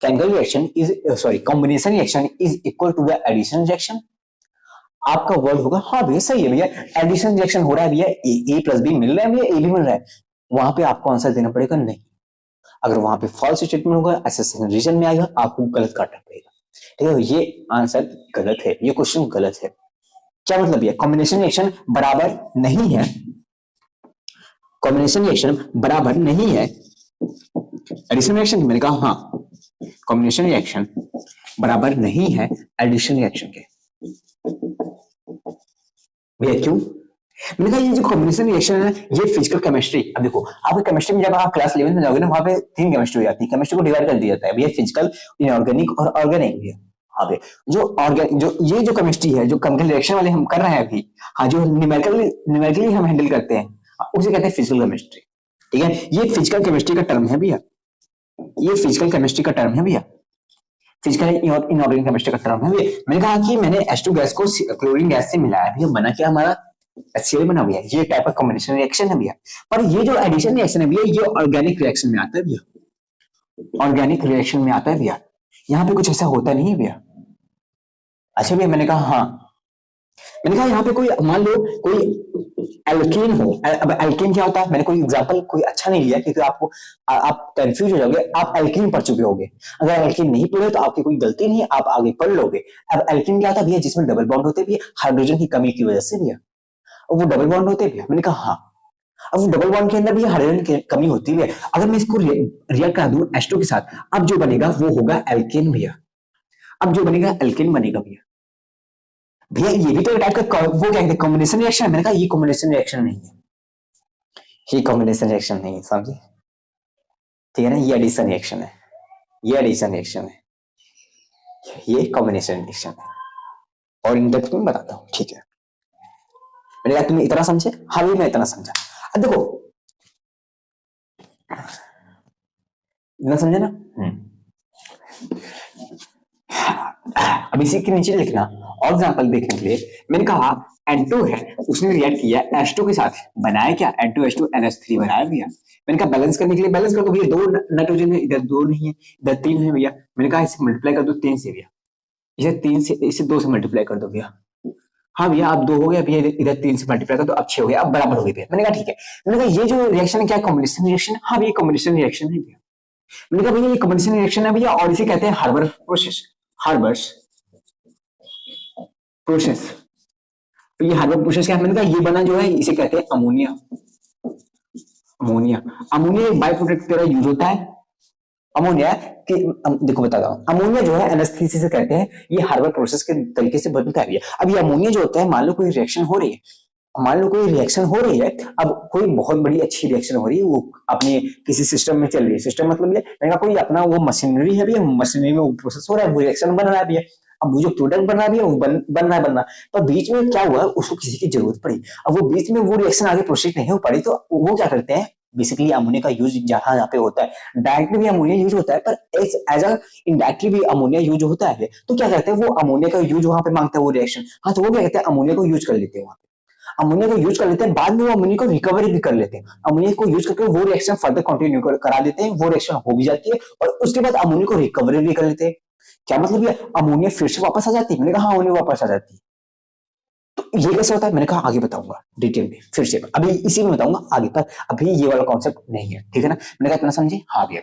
chemical reaction is sorry combination reaction is equal to the addition reaction. आपका word होगा हाँ भैया सही है भैया, एडिशन रिएक्शन हो रहा है भैया, ए प्लस बी मिल रहा है भैया, ए भी मिल रहा है। वहां पे आपको आंसर देना पड़ेगा नहीं, अगर वहां पे फॉल्स स्टेटमेंट होगा ऐसे रीजन में आएगा आपको गलत काटना पड़ेगा, ठीक है। ये आंसर गलत है, ये क्वेश्चन गलत है। क्या मतलब ये कॉम्बिनेशन रिएक्शन बराबर नहीं है, कॉम्बिनेशन रिएक्शन बराबर नहीं है एडिशन रिएक्शन। मैंने कहा हाँ कॉम्बिनेशन रिएक्शन बराबर नहीं है एडिशन रिएक्शन के भैया। क्यों? मैंने कहा ये जो कॉम्बिनेशन रिएक्शन है ये फिजिकल केमिस्ट्री, अब देखो आपके केमिस्ट्री में जब आप क्लास 11 में जाओगे ना वहां पे 3 केमिस्ट्री हो जाती है, केमिस्ट्री को डिवाइड कर दिया जाता है भैया, फिजिकल, इनऑर्गेनिक और ऑर्गेनिक भैया, हाँ भैया, जो ये जो केमिस्ट्री है, जो केमिकल रिएक्शन वाले हम कर रहे हैं अभी, हाँ, जो न्यूमेरिकली हम हैंडल करते हैं, उसे कहते हैं फिजिकल केमिस्ट्री। ठीक है, ये फिजिकल केमिस्ट्री का टर्म है भैया, ये फिजिकल केमिस्ट्री का टर्म है भैया, फिजिकल इनऑर्गेनिक केमिस्ट्री का टर्म है भैया। मैंने कहा कि मैंने H2 गैस को क्लोरीन गैस से मिलाया भैया, बना क्या हमारा HCl बना भैया, ये टाइप ऑफ कॉम्बिनेशन रिएक्शन है भैया। पर ये जो एडिशन रिएक्शन है भैया, ये ऑर्गेनिक रिएक्शन में आता है भैया, ऑर्गेनिक रिएक्शन में आता है भैया, यहाँ पे कुछ ऐसा होता नहीं है भैया। अच्छा भैया, मैंने कहा हाँ, मैंने कहा यहाँ पे कोई मान लो कोई एल्कीन हो, अब एल्कीन क्या होता है, मैंने कोई एग्जांपल कोई अच्छा नहीं लिया क्योंकि आपको आप कंफ्यूज हो जाओगे, आप एल्कीन पढ़ चुके होगे। अगर एल्कीन नहीं पढ़े तो आपकी कोई गलती नहीं है, आप आगे पढ़ लोगे। अब एल्कीन क्या होता है भैया, जिसमें डबल बॉन्ड होते हैं हाइड्रोजन की कमी की वजह से भैया, वो डबल बॉन्ड होते हैं भैया। मैंने कहा हाँ, अब वो डबल बॉन्ड के अंदर भी हाइड्रोजन की कमी होती है। अगर मैं इसको रिएक्ट करा दूं H2 के साथ, अब जो बनेगा वो होगा एल्केन भैया, अब जो बनेगा एल्केन बनेगा भैया। भैया ये भी तो टाइप का वो क्या कहते हैं, कॉम्बिनेशन रिएक्शन है। मैंने कहा ये कॉम्बिनेशन रिएक्शन नहीं है, ये कॉम्बिनेशन रिएक्शन नहीं है, समझे? ठीक है ना, ये एडिशन रिएक्शन है, ये एडिशन रिएक्शन है, ये कॉम्बिनेशन रिएक्शन है। और इन डेप्थ में बताता हूं, ठीक है? मैंने कहा तुम इतना समझे? हाँ भी मैं इतना समझा। अब देखो, इतना समझे ना? अब इसी के नीचे लिखना और एग्जांपल देखने के लिए। मैंने कहा N2 है, उसने रिएक्ट किया H2 के साथ, बनाया क्या, N2H2 NH3 बनाया भैया। मैंने कहा बैलेंस करने के लिए, बैलेंस कर दो भैया, 2 नाइट्रोजन है, इधर 2 नहीं है, इधर 3 है भैया। मैंने कहा इसे मल्टीप्लाई कर दो 3 से भैया, इसे 2 से मल्टीप्लाई कर दो भैया। हाँ भैया, अब 2 हो गया भैया, इधर 3 से मल्टीप्लाई कर दो, अब 6 हो गया, अब बराबर हो गया भैया। मैंने कहा ठीक है। मैंने कहा ये जो रिएक्शन है क्या कॉम्बिनेशन रिएक्शन है? हाँ भैया कॉम्बिनेशन रिएक्शन है भैया। मैंने कहा भैया ये कॉम्बिनेशन रिएक्शन है भैया, और इसे कहते हैं हार्बर प्रोसेस, हार्बर्स प्रोसेस। तो ये हार्बर प्रोसेस क्या है? मैंने कहा ये बना जो है इसे कहते हैं अमोनिया, अमोनिया। अमोनिया एक बाय प्रोडक्ट की तरह यूज होता है। अमोनिया कि देखो बताता हूं, अमोनिया जो है एनास्थीसिस से कहते हैं, ये हार्बर प्रोसेस के तरीके से बनता है। अब ये अमोनिया जो होता है, मान लो कोई रिएक्शन हो रही है, मान लो कोई रिएक्शन हो रही है, अब कोई बहुत बड़ी अच्छी रिएक्शन हो रही है, वो अपने किसी सिस्टम में चल रही है। सिस्टम मतलब ये मैंने कहा कोई अपना वो मशीनरी है भैया, मशीनरी में वो प्रोसेस हो रहा है, वो रिएक्शन बन रहा है भैया। अब वो जो प्रोडक्ट बन रहा है भैया, वो बन रहा है, तो बीच में क्या हुआ, उसको किसी की जरूरत पड़ी, अब वो बीच में वो रिएक्शन आगे प्रोसीड नहीं हो पाई, तो वो क्या करते हैं, बेसिकली अमोनिया का यूज जहां पे होता है डायरेक्टली भी अमोनिया यूज होता है, पर एज अ इनडायरेक्टली भी अमोनिया यूज होता है। तो क्या करते हैं, वो अमोनिया का यूज वहां पे मांगता है वो रिएक्शन, हाँ, तो वो क्या कहते हैं, अमोनिया को यूज कर लेते हैं, वहां पे अमोनिया को यूज कर लेते हैं, बाद में वो अमोनिया को रिकवरी भी कर लेते हैं। अमोनिया को यूज करके वो रिएक्शन फर्दर कंटिन्यू करा देते हैं, वो रिएक्शन हो भी जाती है, और उसके बाद अमोनिया को रिकवरी भी कर लेते हैं। क्या मतलब ये अमोनिया फिर से वापस आ जाती है? मैंने कहा हाँ, अमोनिया वापस आ जाती है। तो ये कैसे होता है? मैंने कहा आगे बताऊंगा डिटेल में, फिर से अभी इसी में बताऊंगा आगे, पर अभी ये वाला कॉन्सेप्ट नहीं है, ठीक है ना? मैंने कहा इतना समझे? हाँ भैया।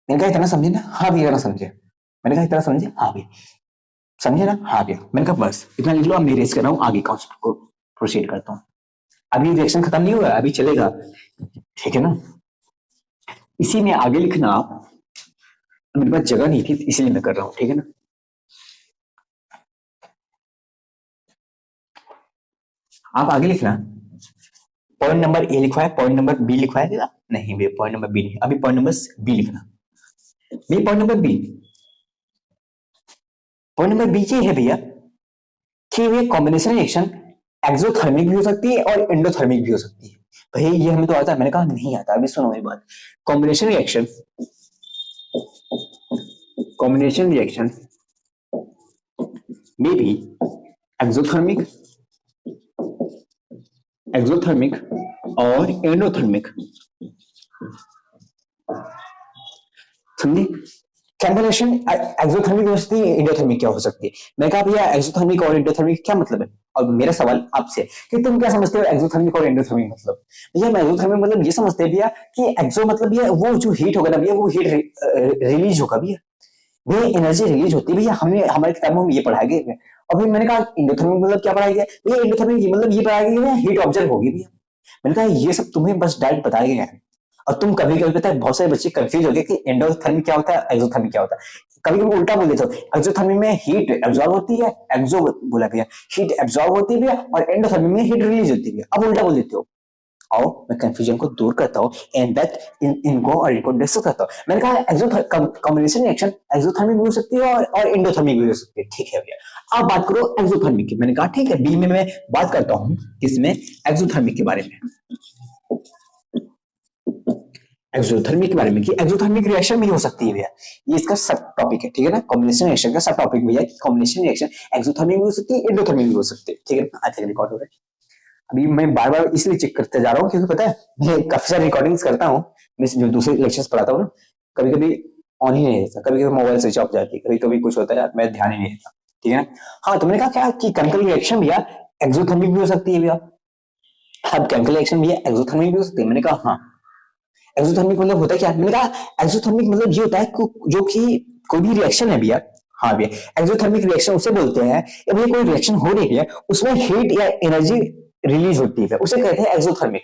मैंने कहा इतना समझे ना? हाँ भैया इतना समझे। मैंने कहा इतना समझे? हाँ भैया। समझे ना? हाँ भैया। मैंने कहा बस इतना लिख लो, अब मैं रेस कर रहा हूँ, आगे कॉन्सेप्ट को प्रोसीड करता हूँ। अभी रिएक्शन खत्म नहीं हुआ, अभी चलेगा, ठीक है ना? इसी में आगे लिखना आप, मेरे पास जगह नहीं थी इसलिए मैं कर रहा हूँ, ठीक है ना? आप आगे लिखना, पॉइंट नंबर ए लिखवा है, पॉइंट नंबर बी लिखवा है नहीं भैया, पॉइंट नंबर बी नहीं, अभी पॉइंट नंबर बी लिखना। ये point number B, point number B ये है भैया कि ये कॉम्बिनेशन रिएक्शन एक्सोथर्मिक भी हो सकती है और एंडोथर्मिक भी हो सकती है। भैया ये हमें तो आता है, मैंने कहा नहीं आता, अभी सुनो मेरी बात। कॉम्बिनेशन रिएक्शन में भी एक्सोथर्मिक और एंडोथर्मिक, समझे? कॉम्बिनेशन एक्सोथर्मिक हो सकती है, एंडोथर्मिक क्या हो सकती है? मैं कहा भैया एक्सोथर्मिक और एंडोथर्मिक क्या मतलब है? और मेरा सवाल आपसे कि तुम क्या समझते हो एक्सोथर्मिक और एंडोथर्मिक मतलब? भैया मैं एक्सोथर्मिक मतलब ये समझते हैं भैया कि एक्सो मतलब भैया वो जो हीट होगा ना भैया, वो हीट रिलीज होगा भैया, भैया एनर्जी रिलीज होती है भैया, हमने हमारे किताबों में ये पढ़ाया गया। और फिर मैंने कहा इंडोथर्मिक मतलब क्या पढ़ाया गया भैया? इंडोथर्मिक मतलब ये पढ़ाया गया हीट ऑब्जर्व होगी भैया। मैंने कहा ये सब तुम्हें बस डायरेक्ट बताया गया है, और तुम कभी कभी पता है बहुत सारे बच्चे कंफ्यूज हो गए कि एंडोथर्मिक क्या होता है, एक्सोथर्मिक क्या होता है। कभी कभी उल्टा बोल देते हो, एक्सोथर्मिक में हीट एब्जॉर्ब होती है, एक्सो बोला भैया हीट एब्जॉर्ब होती है भैया, और एंडोथर्मिक में हीट रिलीज होती है, अब उल्टा बोल देते हो। आओ मैं कंफ्यूजन को दूर करता हूँ एंड दैट इनको और इनको डिस्कस करता हूँ। मैंने कहा कॉम्बिनेशन रिएक्शन एक्सोथर्मिक भी हो सकती है और एंडोथर्मिक भी हो सकती है, ठीक है भैया। अब बात करो एक्सोथर्मिक की। मैंने कहा ठीक है, डी में मैं बात करता हूँ किसमें, एक्सोथर्मिक के बारे में, एक्सोथर्मिक के बारे में कि एक्सोथर्मिक रिएक्शन भी हो सकती है भैया, ये इसका सब टॉपिक है, ठीक है ना। कॉम्बिनेशन रिएक्शन का सब टॉपिक भैया, कॉम्बिनेशन रिएक्शन एक्सोथर्मिक भी हो सकती है, एंडोथर्मिक भी हो सकती है, ठीक है। आज तक रिकॉर्ड हो रहा है। अभी मैं बार बार इसलिए चेक करते जा रहा हूँ क्योंकि पता है मैं काफी सारी रिकॉर्डिंग्स करता हूँ, मैं जो दूसरे लेक्चर्स पढ़ाता हूँ ना, कभी कभी ऑन ही नहीं रहता, कभी कभी मोबाइल स्विच ऑफ जाती है, कभी कभी कुछ होता है यार, मैं ध्यान ही नहीं देता, ठीक है ना। हाँ, तो मैंने कहा क्या कि केमिकल रिएक्शन भैया एक्सोथर्मिक भी हो सकती है भैया। अब केमिकल रिएक्शन भैया एक्सोथर्मिक भी हो सकती है। मैंने कहा हाँ, एक्सोथर्मिक मतलब होता है क्या। मैंने कहा एक्सोथर्मिक मतलब ये होता है जो कि कोई भी रिएक्शन है भैया, हाँ भैया एक्सोथर्मिक रिएक्शन उसे बोलते हैं, या भैया कोई रिएक्शन हो रही है उसमें हीट या एनर्जी रिलीज होती है, उसे कहते हैं एक्सोथर्मिक।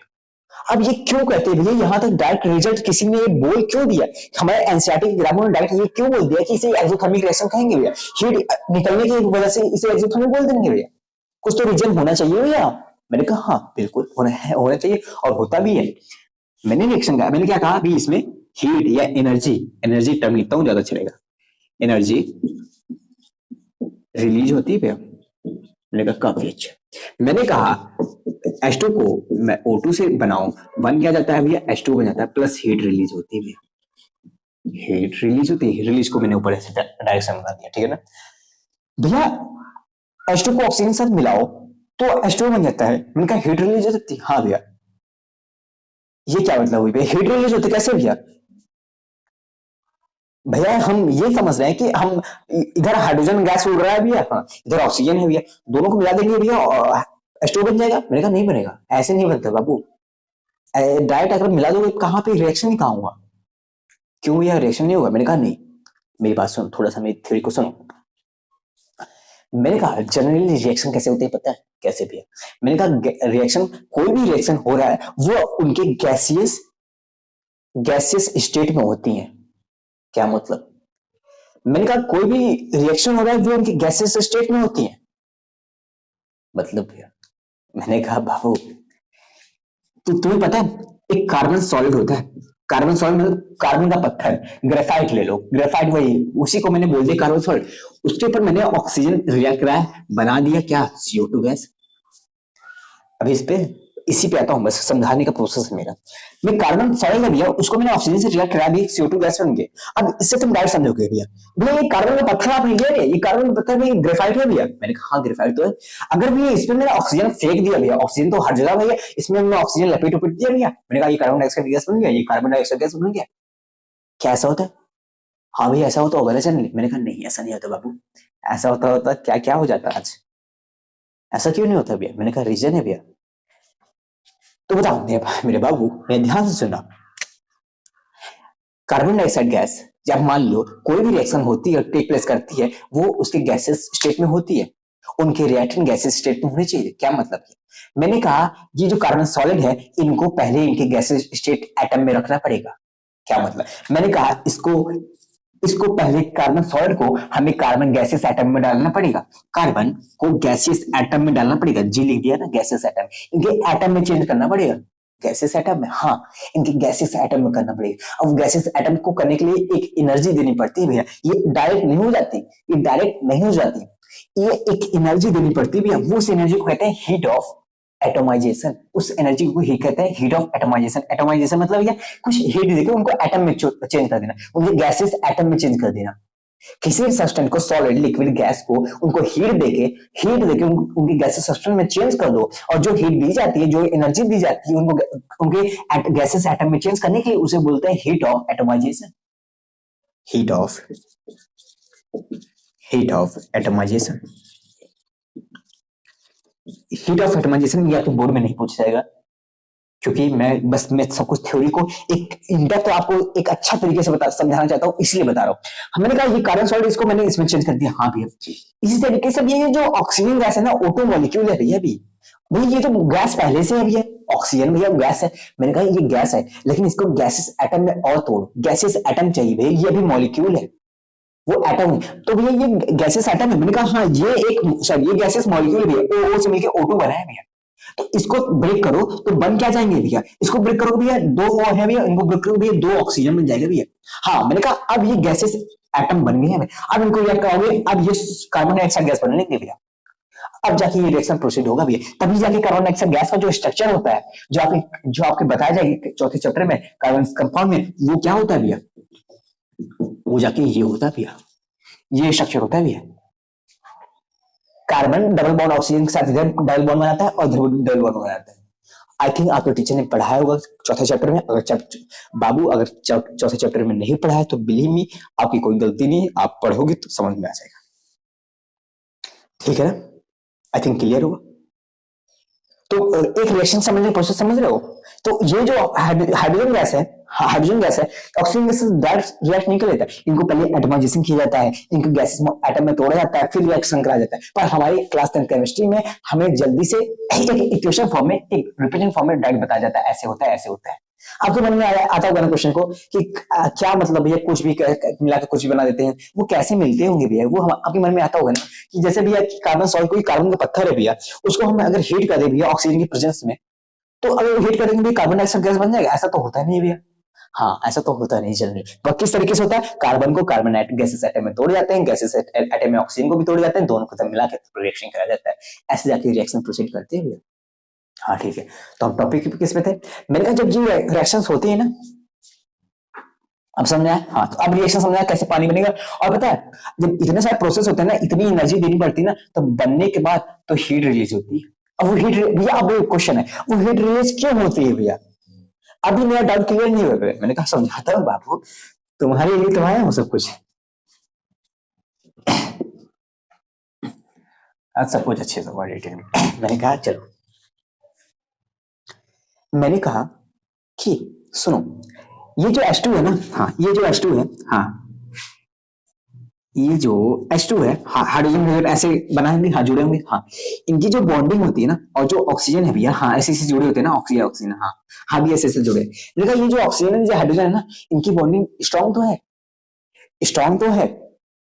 अब ये क्यों कहते हैं भैया, यहाँ तक डायरेक्ट रिजल्ट किसी ने बोल क्यों दिया, हमारे एनसीईआरटी की ग्रामर में डायरेक्ट ये क्यों बोल दिया कि इसे एक्सोथर्मिक रिएक्शन कहेंगे भैया, हीट निकलने की वजह से इसे एक्सोथर्मिक बोल देंगे भैया, कुछ तो रीजन होना चाहिए भैया। मैंने कहा हाँ बिल्कुल होना चाहिए और होता भी है। मैंने रिएक्शन कहा, मैंने क्या कहा अभी इसमें हीट या एनर्जी टर्म लिखता हूं ज्यादा चलेगा, एनर्जी रिलीज होती है भैया। मैंने कहा काफी अच्छा। मैंने कहा H2 को मैं O2 से बनाऊं, बन क्या जाता है भैया, H2 बन जाता है, प्लस हीट रिलीज होती है भैया, हीट रिलीज होती है, रिलीज को मैंने ऊपर ऐसे डायरेक्शन बना दिया, ठीक है ना भैया। H2 को ऑक्सीजन के साथ मिलाओ तो H2 बन जाता है। मैंने कहा हीट रिलीज हो सकती है, हाँ भैया। ये क्या मतलब हुई भैया, हीट रिलीज होती कैसे भैया। भैया हम ये समझ रहे हैं कि हम इधर हाइड्रोजन गैस उड़ रहा है भैया, हाँ इधर ऑक्सीजन है भैया, दोनों को मिला देंगे भैया और H2 बन जाएगा। मैंने कहा नहीं बनेगा, ऐसे नहीं बनता बाबू, डायरेक्ट अगर मिला दोगे कहां पे रिएक्शन ही कहां होगा, क्यों भैया रिएक्शन नहीं होगा। मैंने कहा नहीं, मेरी बात सुनो, थोड़ा सा मेरी थ्योरी को सुनो। मैंने कहा जनरली रिएक्शन कैसे होते हैं पता है कैसे भैया। मैंने कहा रिएक्शन, कोई भी रिएक्शन हो रहा है वो उनके गैसियस स्टेट में होती है। क्या मतलब, मैंने कहा कोई भी रिएक्शन हो रहा है वो उनके गैसियस स्टेट में होती है, मतलब भैया। मैंने कहा बाबू तो तुम्हें पता है एक कार्बन सॉलिड होता है, कार्बन सॉलिड मतलब कार्बन का पत्थर, ग्रेफाइट ले लो, ग्रेफाइट वही, उसी को मैंने बोल दिया कार्बन सॉलिड, उसके ऊपर मैंने ऑक्सीजन रिएक्ट कराया, बना दिया क्या, CO2 गैस। अभी इसी पे आता हूं, बस समझाने का प्रोसेस है मेरा। मैं कार्बन सॉलिड है भैया, उसको मैंने ऑक्सीजन से रिएक्ट करा दी, CO2 गैस बन गए। अब इससे तुम डायरेक्ट समझोगे भैया, भैया ये कार्बन का पत्थर आप ले रहे, ये कार्बन का पत्थर में ग्रेफाइट है भैया। मैंने कहा हाँ ग्रेफाइट तो है। अगर भैया इसमें मैंने ऑक्सीजन फेंक दिया भैया, ऑक्सीजन तो हर जगह भैया, इसमें मैंने ऑक्सीजन लपेट उपट दिया भैया, मैंने कहा ये कार्बन डाइऑक्साइड गैस बन गया, ये कार्बन डाइऑक्साइड गैस बन गया। क्या ऐसा होता है, हाँ भैया ऐसा होता होगा ना जनरली। मैंने कहा नहीं ऐसा नहीं होता बाबू, ऐसा होता क्या क्या हो जाता आज, ऐसा क्यों नहीं होता भैया। मैंने कहा रीजन है भैया, तो बताओ मेरे बाबू, मैं ध्यान से सुना। कार्बन डाइऑक्साइड गैस जब मान लो कोई भी रिएक्शन होती है, टेक प्लेस करती है, वो उसके गैसेस स्टेट में होती है, उनके रिएक्टेंट गैसेस स्टेट में होने चाहिए। क्या मतलब है, मैंने कहा ये जो कार्बन सॉलिड है इनको पहले इनके गैसेस स्टेट एटम में रखना पड़ेगा। क्या मतलब, मैंने कहा इसको पहले कार्बन सॉलिड को हमें कार्बन गैसेस एटम में डालना पड़ेगा, कार्बन को गैसेस एटम में डालना पड़ेगा, जी लिख दिया ना गैसेस एटम, इनके एटम में चेंज करना पड़ेगा, गैसेस एटम में, हाँ इनके गैसेस एटम में करना पड़ेगा। अब गैसेस एटम को करने के लिए एक एनर्जी देनी पड़ती है भैया, ये डायरेक्ट नहीं हो जाती, ये डायरेक्ट नहीं हो जाती, ये एक एनर्जी देनी पड़ती है भैया, वो उस एनर्जी को कहते हैं हीट ऑफ एटोमाइजेशन, उस एनर्जी को ही कहते हैं हीट ऑफ एटोमाइजेशन। एटोमाइजेशन मतलब क्या, कुछ हीट देके उनको एटम में चेंज कर देना, उनके गैसेस एटम में चेंज कर देना। किसी सब्सटेंस को, सॉलिड लिक्विड गैस को, उनको हीट देके उनके गैसेस सब्सटेंस में चेंज कर दो, और जो हीट दी जाती है, जो एनर्जी दी जाती है उनको उनके गैसेस एटम में चेंज करने के लिए, उसे बोलते हैं heat of atomization, heat of atomization. Heat of atomization या तो बोर्ड में नहीं पूछा जाएगा, क्योंकि मैं सब कुछ थ्योरी को एक इनडेप्थ तो आपको एक अच्छा तरीके से समझाना चाहता हूँ, इसलिए बता रहा हूँ। मैंने कहा ये कार्बन सॉलिड, इसको मैंने इसमें चेंज कर दिया, हाँ भैया। इसी तरीके से ये जो ऑक्सीजन गैस है ना, O2 मॉलिक्यूल है भैया, भैया ये तो गैस पहले से है भैया, ऑक्सीजन भैया गैस है। मैंने कहा ये गैस है, लेकिन इसको गैसेस एटम में और तोड़ो, गैसेस एटम चाहिए भैया, ये भी मॉलिक्यूल है, वो एटम है, तो भैया ये गैसेस एटम है। मैंने कहा हाँ ये गैसेस मॉलिक्यूल भी है, O से मिलकर O2 बना है भैया। तो इसको ब्रेक करो तो बन क्या जाएंगे भैया, इसको ब्रेक करोगे भैया, दो और है भैया, इनको ब्रेक करोगे भैया, दो ऑक्सीजन बन जाएगा भैया। हाँ मैंने कहा अब ये गैसेस एटम बन गए हैं, अब इनको रिएक्ट कराओगे, अब ये कार्बन डाइऑक्साइड गैस बन लेंगे भैया। अब जाके ये रिएक्शन प्रोसीड होगा भैया, तभी जाके कार्बन डाइऑक्साइड गैस का जो स्ट्रक्चर होता है, जो आपके बताया जाएगा चौथे चैप्टर में कार्बन कंपाउंड में, वो क्या होता है भैया, वो जाके ये होता है भैया, ये स्ट्रक्चर होता है भैया। कार्बन डबल बॉन्ड ऑक्सीजन के साथ इधर डबल बॉन्ड बनाता है और डबल बॉन्ड बनाता है। आई थिंक आपके टीचर ने पढ़ाया होगा चौथे चैप्टर में। अगर बाबू अगर चौथे चैप्टर में नहीं पढ़ा है तो बिलीव मी आपकी कोई गलती नहीं है, आप पढ़ोगे तो समझ में आ जाएगा, ठीक है ना। आई थिंक क्लियर होगा। तो एक रिएक्शन समझने प्रोसेस समझ रहे हो। तो ये जो हाइड्रोजन गैस है, हाइड्रोजन गैस है, ऑक्सीजन गैस डायरेक्ट रिएक्ट नहीं कर लेता, इनको पहले एटमाइजेशन किया जाता है, इनको गैसेस एटम में तोड़ा जाता है, फिर रिएक्शन कराया जाता है। पर हमारी क्लास 10 केमिस्ट्री में हमें जल्दी से एक इक्वेशन फॉर्म में, एक रिप्रेजेंट फॉर्म में डायरेक्ट बताया जाता है, ऐसे होता है ऐसे होता है। आपके मन में आता होगा ना क्वेश्चन को कि क्या मतलब भैया कुछ भी मिला के कुछ भी बना देते हैं, वो कैसे मिलते होंगे भैया, वो आपके मन में आता होगा ना कि जैसे भैया कार्बन सॉल्ट, कोई कार्बन का पत्थर है भैया, उसको हम अगर हीट कर दे भैया ऑक्सीजन की प्रेजेंस में, तो अगर हीट करेंगे भैया कार्बन डाइऑक्साइड गैस बन जाएगा, ऐसा तो होता नहीं भैया। हाँ ऐसा तो होता नहीं जनरली। तो किस तरीके से होता है, कार्बन को कार्बन गैसेस एटम में तोड़ जाते हैं, गैसेस एटम में ऑक्सीजन को भी तोड़ जाते हैं, दोनों को तब मिला के रिएक्शन कराया जाता है, ऐसे जाके रिएक्शन प्रोसीड करते हैं भैया। हाँ ठीक है, तो हम टॉपिक किस में थे, मैंने कहा जब ये रिएक्शंस होती है ना, अब समझ आया। हाँ तो अब रिएक्शन समझ आया कैसे पानी बनेगा। और पता है जब इतने सारे प्रोसेस होते हैं ना, इतनी एनर्जी देनी पड़ती है ना, तो बनने के बाद तो हीट रिलीज होती है। अब वो हीट भैया, अब एक क्वेश्चन है, वो हीट रिलीज क्यों होती है भैया, अभी मेरा डाउट क्लियर नहीं हुआ। मैंने कहा समझाता हूँ बाबू, तुम्हारे लिए तो आया हूँ सब कुछ, आज सब कुछ अच्छे से हुआ डिटेल में। मैंने कहा चलो, मैंने कहा कि सुनो, ये जो H2 है ना, हाँ ये जो H2 है, हाँ ये जो H2 है, हाइड्रोजन ऐसे बनाएंगे, हाँ जुड़े होंगे, हाँ इनकी जो बॉन्डिंग होती है ना, और जो ऑक्सीजन है भैया, हाँ ऐसे जुड़े होते हैं ना, ऑक्सीजन ऑक्सीजन, हाँ हाँ भी ऐसे जुड़े। लेकिन ये जो ऑक्सीजन है, जो हाइड्रोजन है ना, इनकी बॉन्डिंग स्ट्रॉन्ग तो है, स्ट्रॉन्ग तो है,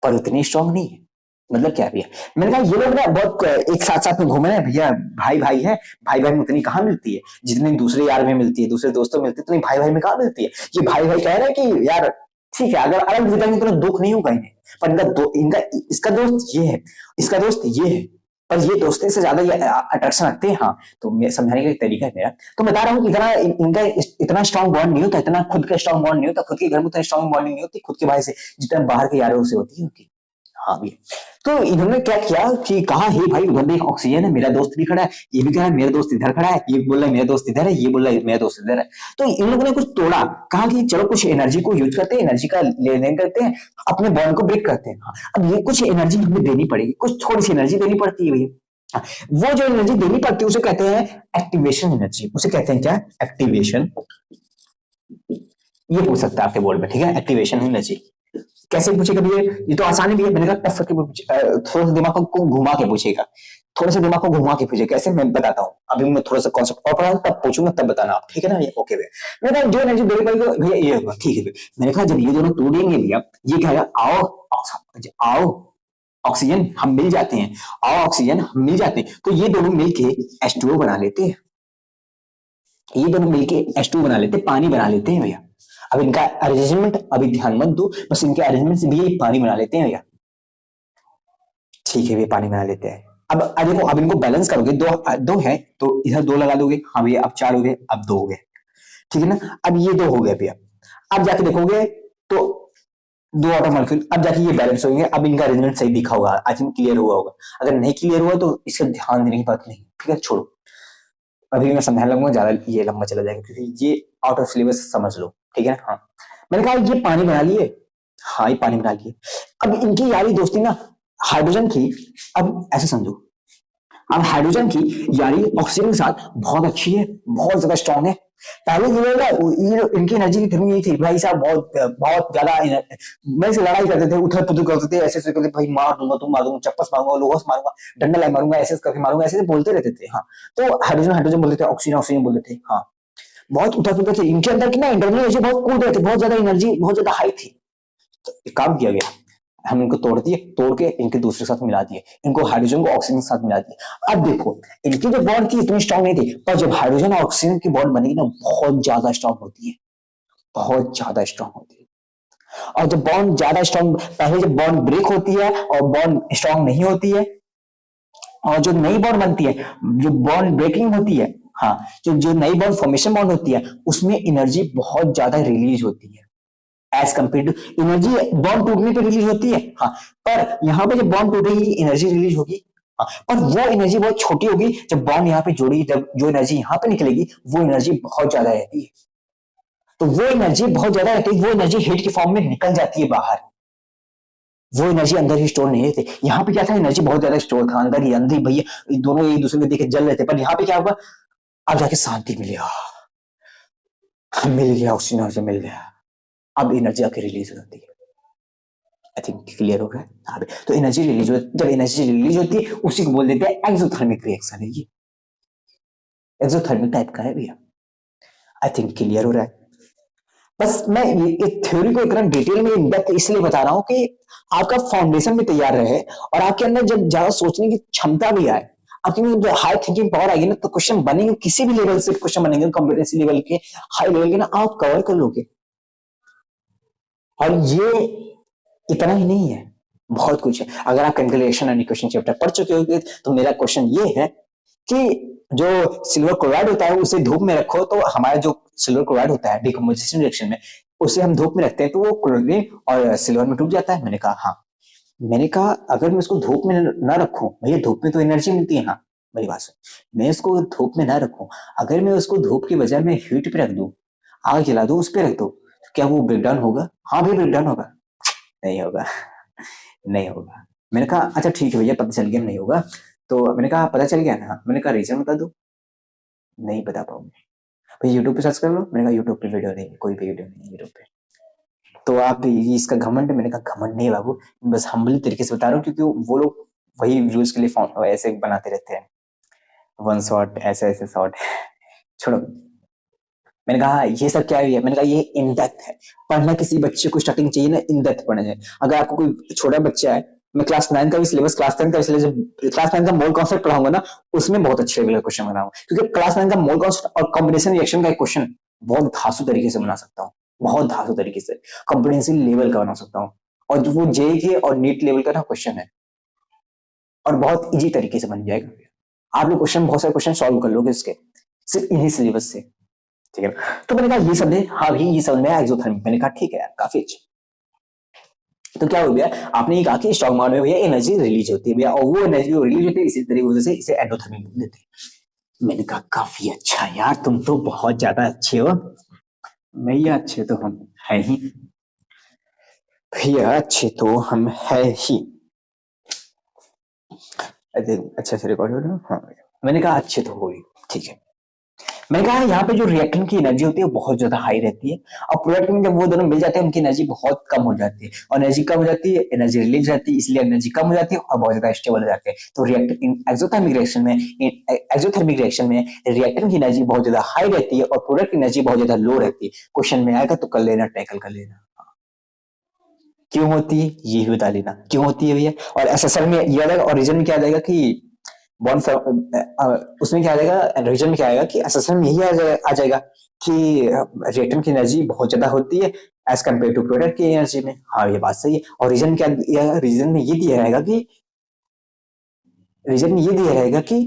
पर उतनी स्ट्रॉन्ग नहीं है। मतलब क्या भैया, मैंने कहा ये लोग ना बहुत एक साथ साथ में घूमे हैं भैया, भाई भाई है, भाई भाई में उतनी कहाँ मिलती है जितनी दूसरे यार में मिलती है, दूसरे दोस्तों में मिलती है, उतनी भाई भाई में कहाँ मिलती है। ये भाई भाई कह रहे हैं कि यार ठीक है, अगर अलग जिताएंगे तो दुख नहीं होगा इन्हें, पर इनका इसका दोस्त ये है, इसका दोस्त ये है, पर ये दोस्ती से ज्यादा ये अट्रैक्शन रखते हैं। हाँ तो मैं समझाने का एक तरीका है मेरा, तो बता रहा हूँ कि इतना इनका इतना स्ट्रॉन्ग बॉन्ड नहीं होता, इतना खुद का स्ट्रॉन्ग बॉन्ड नहीं होता, खुद के घर में उतना स्ट्रॉन्ग बॉन्डिंग नहीं होती खुद के भाई से जितना बाहर के यारों से होती है उनकी। हाँ भी, तो इन्होंने क्या किया कि कहा हे भाई उधर देख ऑक्सीजन है, मेरा दोस्त भी खड़ा है, ये भी कह रहा है मेरा दोस्त इधर खड़ा है, ये बोल रहा है मेरा दोस्त इधर है, ये बोल रहा है मेरा दोस्त इधर है। तो इन लोगों ने कुछ तोड़ा, कहा कि चलो कुछ एनर्जी को यूज करते हैं, एनर्जी का लेन देन करते हैं, अपने बॉन्ड को ब्रेक करते हैं। अब ये कुछ एनर्जी हमें देनी पड़ेगी, कुछ थोड़ी सी एनर्जी देनी पड़ती है भैया। वो जो एनर्जी देनी पड़ती है उसे कहते हैं एक्टिवेशन एनर्जी, उसे कहते हैं क्या, एक्टिवेशन। ये पूछ सकता है आपके बोर्ड में, ठीक है, एक्टिवेशन एनर्जी। कैसे पूछेगा भैया, ये तो आसान है भैया, मैंने कहा टफ करके थोड़ा सा दिमाग को घुमा के पूछेगा, थोड़ा सा दिमाग को घुमा के पूछेगा। कैसे, मैं बताता हूँ, अभी मैं थोड़ा सा कॉन्सेप्ट और पढ़ाऊँ तब पूछूंगा, तब बताना आप, ठीक है ना। ये ओके भैया, मैंने कहा जो एनर्जी देनी पड़ेगी भैया ये होगा, ठीक है भैया। मैंने कहा जब ये दोनों तोड़ेंगे भैया, ये कहेगा आओ ऑक्सीजन हम मिल जाते हैं, आओ ऑक्सीजन हम मिल जाते हैं, तो ये दोनों मिलके H2O बना लेते हैं, ये दोनों मिलके H2 बना लेते हैं, पानी बना लेते हैं भैया। अब इनका अरेंजमेंट अभी ध्यान मत दो, बस इनके अरेंजमेंट से भी ये पानी बना लेते हैं भैया, ठीक है भैया पानी बना लेते हैं। अब देखो, अब इनको बैलेंस करोगे, दो है तो इधर 2 लगा दोगे, हाँ भैया अब 4 हो गए, अब 2 हो गए, ठीक है ना। अब ये 2 हो गए भैया, अब जाके देखोगे तो 2 ऑटो मॉलिक्यूल, अब जाके ये बैलेंस होंगे। अब इनका अरेंजमेंट सही दिखा होगा, आई थिंक क्लियर हुआ होगा। अगर नहीं क्लियर हुआ तो इसका ध्यान देने की बात नहीं, ठीक है, छोड़ो। अभी मैं समझाने लगूंगा, ज्यादा ये लंबा चला जाएगा, क्योंकि ये आउट ऑफ सिलेबस समझ लो, ठीक है ना। हाँ मैंने कहा ये पानी बना लिए, हाँ ये पानी बना लिए। अब इनकी यारी दोस्ती ना हाइड्रोजन की, अब ऐसे समझो, अब हाइड्रोजन की यारी ऑक्सीजन के साथ बहुत अच्छी है, बहुत ज्यादा स्ट्रॉन्ग है। पहले ये इनकी एनर्जी की फिल्म यही थी, भाई साहब बहुत ज्यादा मैं से लड़ाई करते थे, उथल पुथल करते थे, ऐसे करते भाई मार दूंगा, तुम मार दूंगा, चप्पस मारूंगा, लोहस मारूंगा, डंडा लाई मारूंगा, ऐसे करके मारूंगा, ऐसे बोलते रहते थे। हाँ तो हाइड्रोजन हाइड्रोजन बोलते थे, ऑक्सीजन ऑक्सीजन बोलते थे। हाँ बहुत उथल पुथल थे इनके अंदर की ना, इंटरनल एनर्जी बहुत कूद रहे थे, बहुत ज्यादा एनर्जी बहुत ज्यादा हाई थी। तो काम किया गया, हम इनको तोड़ दिए, तोड़ के इनके दूसरे साथ मिला दिए, इनको हाइड्रोजन को ऑक्सीजन के साथ मिला दिए। अब देखो इनकी जो बॉन्ड थी इतनी स्ट्रांग नहीं थी, पर जब हाइड्रोजन और ऑक्सीजन की बॉन्ड बनेगी ना बहुत ज्यादा स्ट्रांग होती है, बहुत ज्यादा स्ट्रांग होती है। और जब बॉन्ड ज्यादा स्ट्रांग, पहले जब बॉन्ड ब्रेक होती है और बॉन्ड स्ट्रांग नहीं होती है, और जो नई बॉन्ड बनती है, जो बॉन्ड ब्रेकिंग होती है, हाँ जो नई बॉन्ड फॉर्मेशन बॉन्ड होती है उसमें एनर्जी बहुत ज्यादा रिलीज होती है as compare to energy bond टूटने पे रिलीज होती है। हाँ, पर यहाँ पे जब बॉन्ड टूटेगी एनर्जी रिलीज होगी, हाँ, पर वो एनर्जी बहुत छोटी होगी। जब बॉन्ड यहाँ पे जोड़ेगी, जब जो एनर्जी यहाँ पे निकलेगी वो एनर्जी बहुत ज्यादा रहती है। तो वो एनर्जी बहुत ज्यादा रहती है, वो एनर्जी हीट के फॉर्म में निकल जाती है बाहर, वो एनर्जी अंदर ही स्टोर नहीं रहती। यहाँ पे क्या था, एनर्जी बहुत ज्यादा स्टोर था अंदर ही, अंदर ही भैया दोनों एक दूसरे को देखे जल रहे थे। पर यहाँ पे क्या होगा, अब जाके शांति मिलेगा, मिल गया ऑक्सीजन से मिल गया, अब एनर्जी आके रिलीज हो जाती है। आई थिंक क्लियर हो गया। हाँ, तो एनर्जी रिलीज, जब एनर्जी रिलीज होती है उसी को बोल देते हैं एक्सोथर्मिक रिएक्शन है। ये एक्सोथर्मिक टाइप का है भैया। आई थिंक क्लियर हो रहा है। बस मैं ये थ्योरी को इतना डिटेल में इन डेप्थ इसलिए बता रहा हूं कि आपका फाउंडेशन भी तैयार रहे और आपके अंदर जब ज्यादा सोचने की क्षमता भी आए, आपके अंदर जो हाई थिंकिंग पावर आएगी ना, तो क्वेश्चन बनेंगे, किसी भी लेवल से क्वेश्चन बनेंगे, कॉम्पिटेंसी लेवल के, हाई लेवल के ना, आप कवर कर लोगे। और ये इतना ही नहीं है, बहुत कुछ है। अगर आप chemical reaction and equation chapter पढ़ चुके होंगे तो मेरा क्वेश्चन ये है कि जो सिल्वर क्लोराइड होता है उसे धूप में रखो, तो हमारा जो सिल्वर क्लोराइड होता है डिकम्पोजिशन रिएक्शन में, उसे हम धूप में रखते हैं तो वो क्लोरीन और सिल्वर में टूट जाता है। मैंने कहा हाँ। मैंने कहा अगर मैं उसको धूप में ना रखूं, भैया धूप में तो एनर्जी मिलती है, हाँ मेरी बात सुन, मैं उसको धूप में ना रखूं, अगर मैं उसको धूप की बजाय में हीट पे रख दूं, आग जला दूं, उस पे रख दो, तो क्या वो ब्रेकडाउन होगा? हाँ भाई ब्रेकडाउन होगा। नहीं होगा, नहीं होगा। मैंने कहा अच्छा ठीक है भैया, पता चल गया नहीं होगा। तो मैंने कहा पता चल गया ना? मैंने कहा रीजन बता दो। नहीं बता पाऊंगी भाई, यूट्यूब पे सर्च कर लो। मैंने कहा यूट्यूब पे वीडियो नहीं, कोई भी वीडियो नहीं यूट्यूब पे। तो आप इसका घमंड? मैंने कहा घमंड नहीं बाबू, बस हम्बल तरीके से बता रहा हूँ, क्योंकि वो लोग वही व्यूज के लिए ऐसे बनाते रहते हैं, वन शॉट ऐसे ऐसे शॉट। छोड़ो। मैंने कहा ये सब क्या है? मैंने कहा ये इन डेप्थ है, पढ़ना किसी बच्चे को स्टार्टिंग चाहिए ना, इन डेप्थ पढ़ना चाहिए। अगर आपको कोई छोटा बच्चा है, मैं क्लास 9 का भी सिलेबस, क्लास 10 का भी सिलेबस, क्लास 9 का मोल कॉन्सेप्ट पढ़ाऊंगा ना, उसमें बहुत अच्छे लेवल का क्वेश्चन बनाऊंगा, क्योंकि क्लास 9 का मोल कॉन्सेप्ट और कॉम्बिनेशन रिएक्शन का क्वेश्चन बहुत धांसू तरीके से बना सकता हूँ, बहुत धांसू तरीके से कॉम्पिटेंसी लेवल का बना सकता हूँ। और जो वो जे के और नीट लेवल का ना क्वेश्चन है, और बहुत इजी तरीके से बन जाएगा। आप लोग क्वेश्चन, बहुत सारे क्वेश्चन सॉल्व कर लोगे इसके, सिर्फ इन्हीं सिलेबस से, ठीक है। तो मैंने कहा ये समझे? हाँ भाई ये समझ में आया एक्सोथर्मिक। मैंने कहा ठीक है यार, काफी अच्छा। तो क्या हो गया, आपने ये कहा कि स्टॉक मार्केट में भैया एनर्जी रिलीज होती है भैया, और वो एनर्जी रिलीज होती है, इसी तरीके से इसे एंडोथर्मिक बोल देते हैं। मैंने कहा काफी अच्छा यार, तुम तो बहुत ज्यादा अच्छे हो भैया। अच्छे तो हम है ही भैया, अच्छे तो हम है ही। अच्छा से रिकॉर्ड हो रहा है? हाँ। मैंने कहा अच्छे तो हो ही, ठीक है। मैंने कहा यहाँ पे जो रिएक्टेंट की एनर्जी होती है वो बहुत ज्यादा हाई रहती है, और प्रोडक्ट में जब वो दोनों मिल जाते हैं उनकी एनर्जी बहुत कम हो जाती है, और एनर्जी कम हो जाती है, एनर्जी रिलीज रहती है, इसलिए एनर्जी कम हो जाती है और बहुत ज्यादा स्टेबल हो जाते हैं। तो एक्सोथर्मिक रिएक्शन में रिएक्टेंट की एनर्जी बहुत ज्यादा हाई रहती है और प्रोडक्ट की एनर्जी बहुत ज्यादा लो रहती है। क्वेश्चन में आएगा तो कर लेना, टैकल कर लेना। क्यों होती है ये भी बता लेना, क्यों होती है भैया। और एसएसआर में ये आ जाएगा, और रीजन में क्या आ जाएगा कि बॉन्ड, उसमें क्या आ जाएगा, रीजन में क्या आएगा कि एसएसआर में यही आ जाएगा कि रिएक्टेंट की एनर्जी बहुत ज्यादा होती है एज कंपेयर टू प्रोडक्ट की एनर्जी में। हाँ ये बात सही है। और रीजन क्या, रीजन में ये दिया रहेगा कि, रीजन में ये दिया रहेगा कि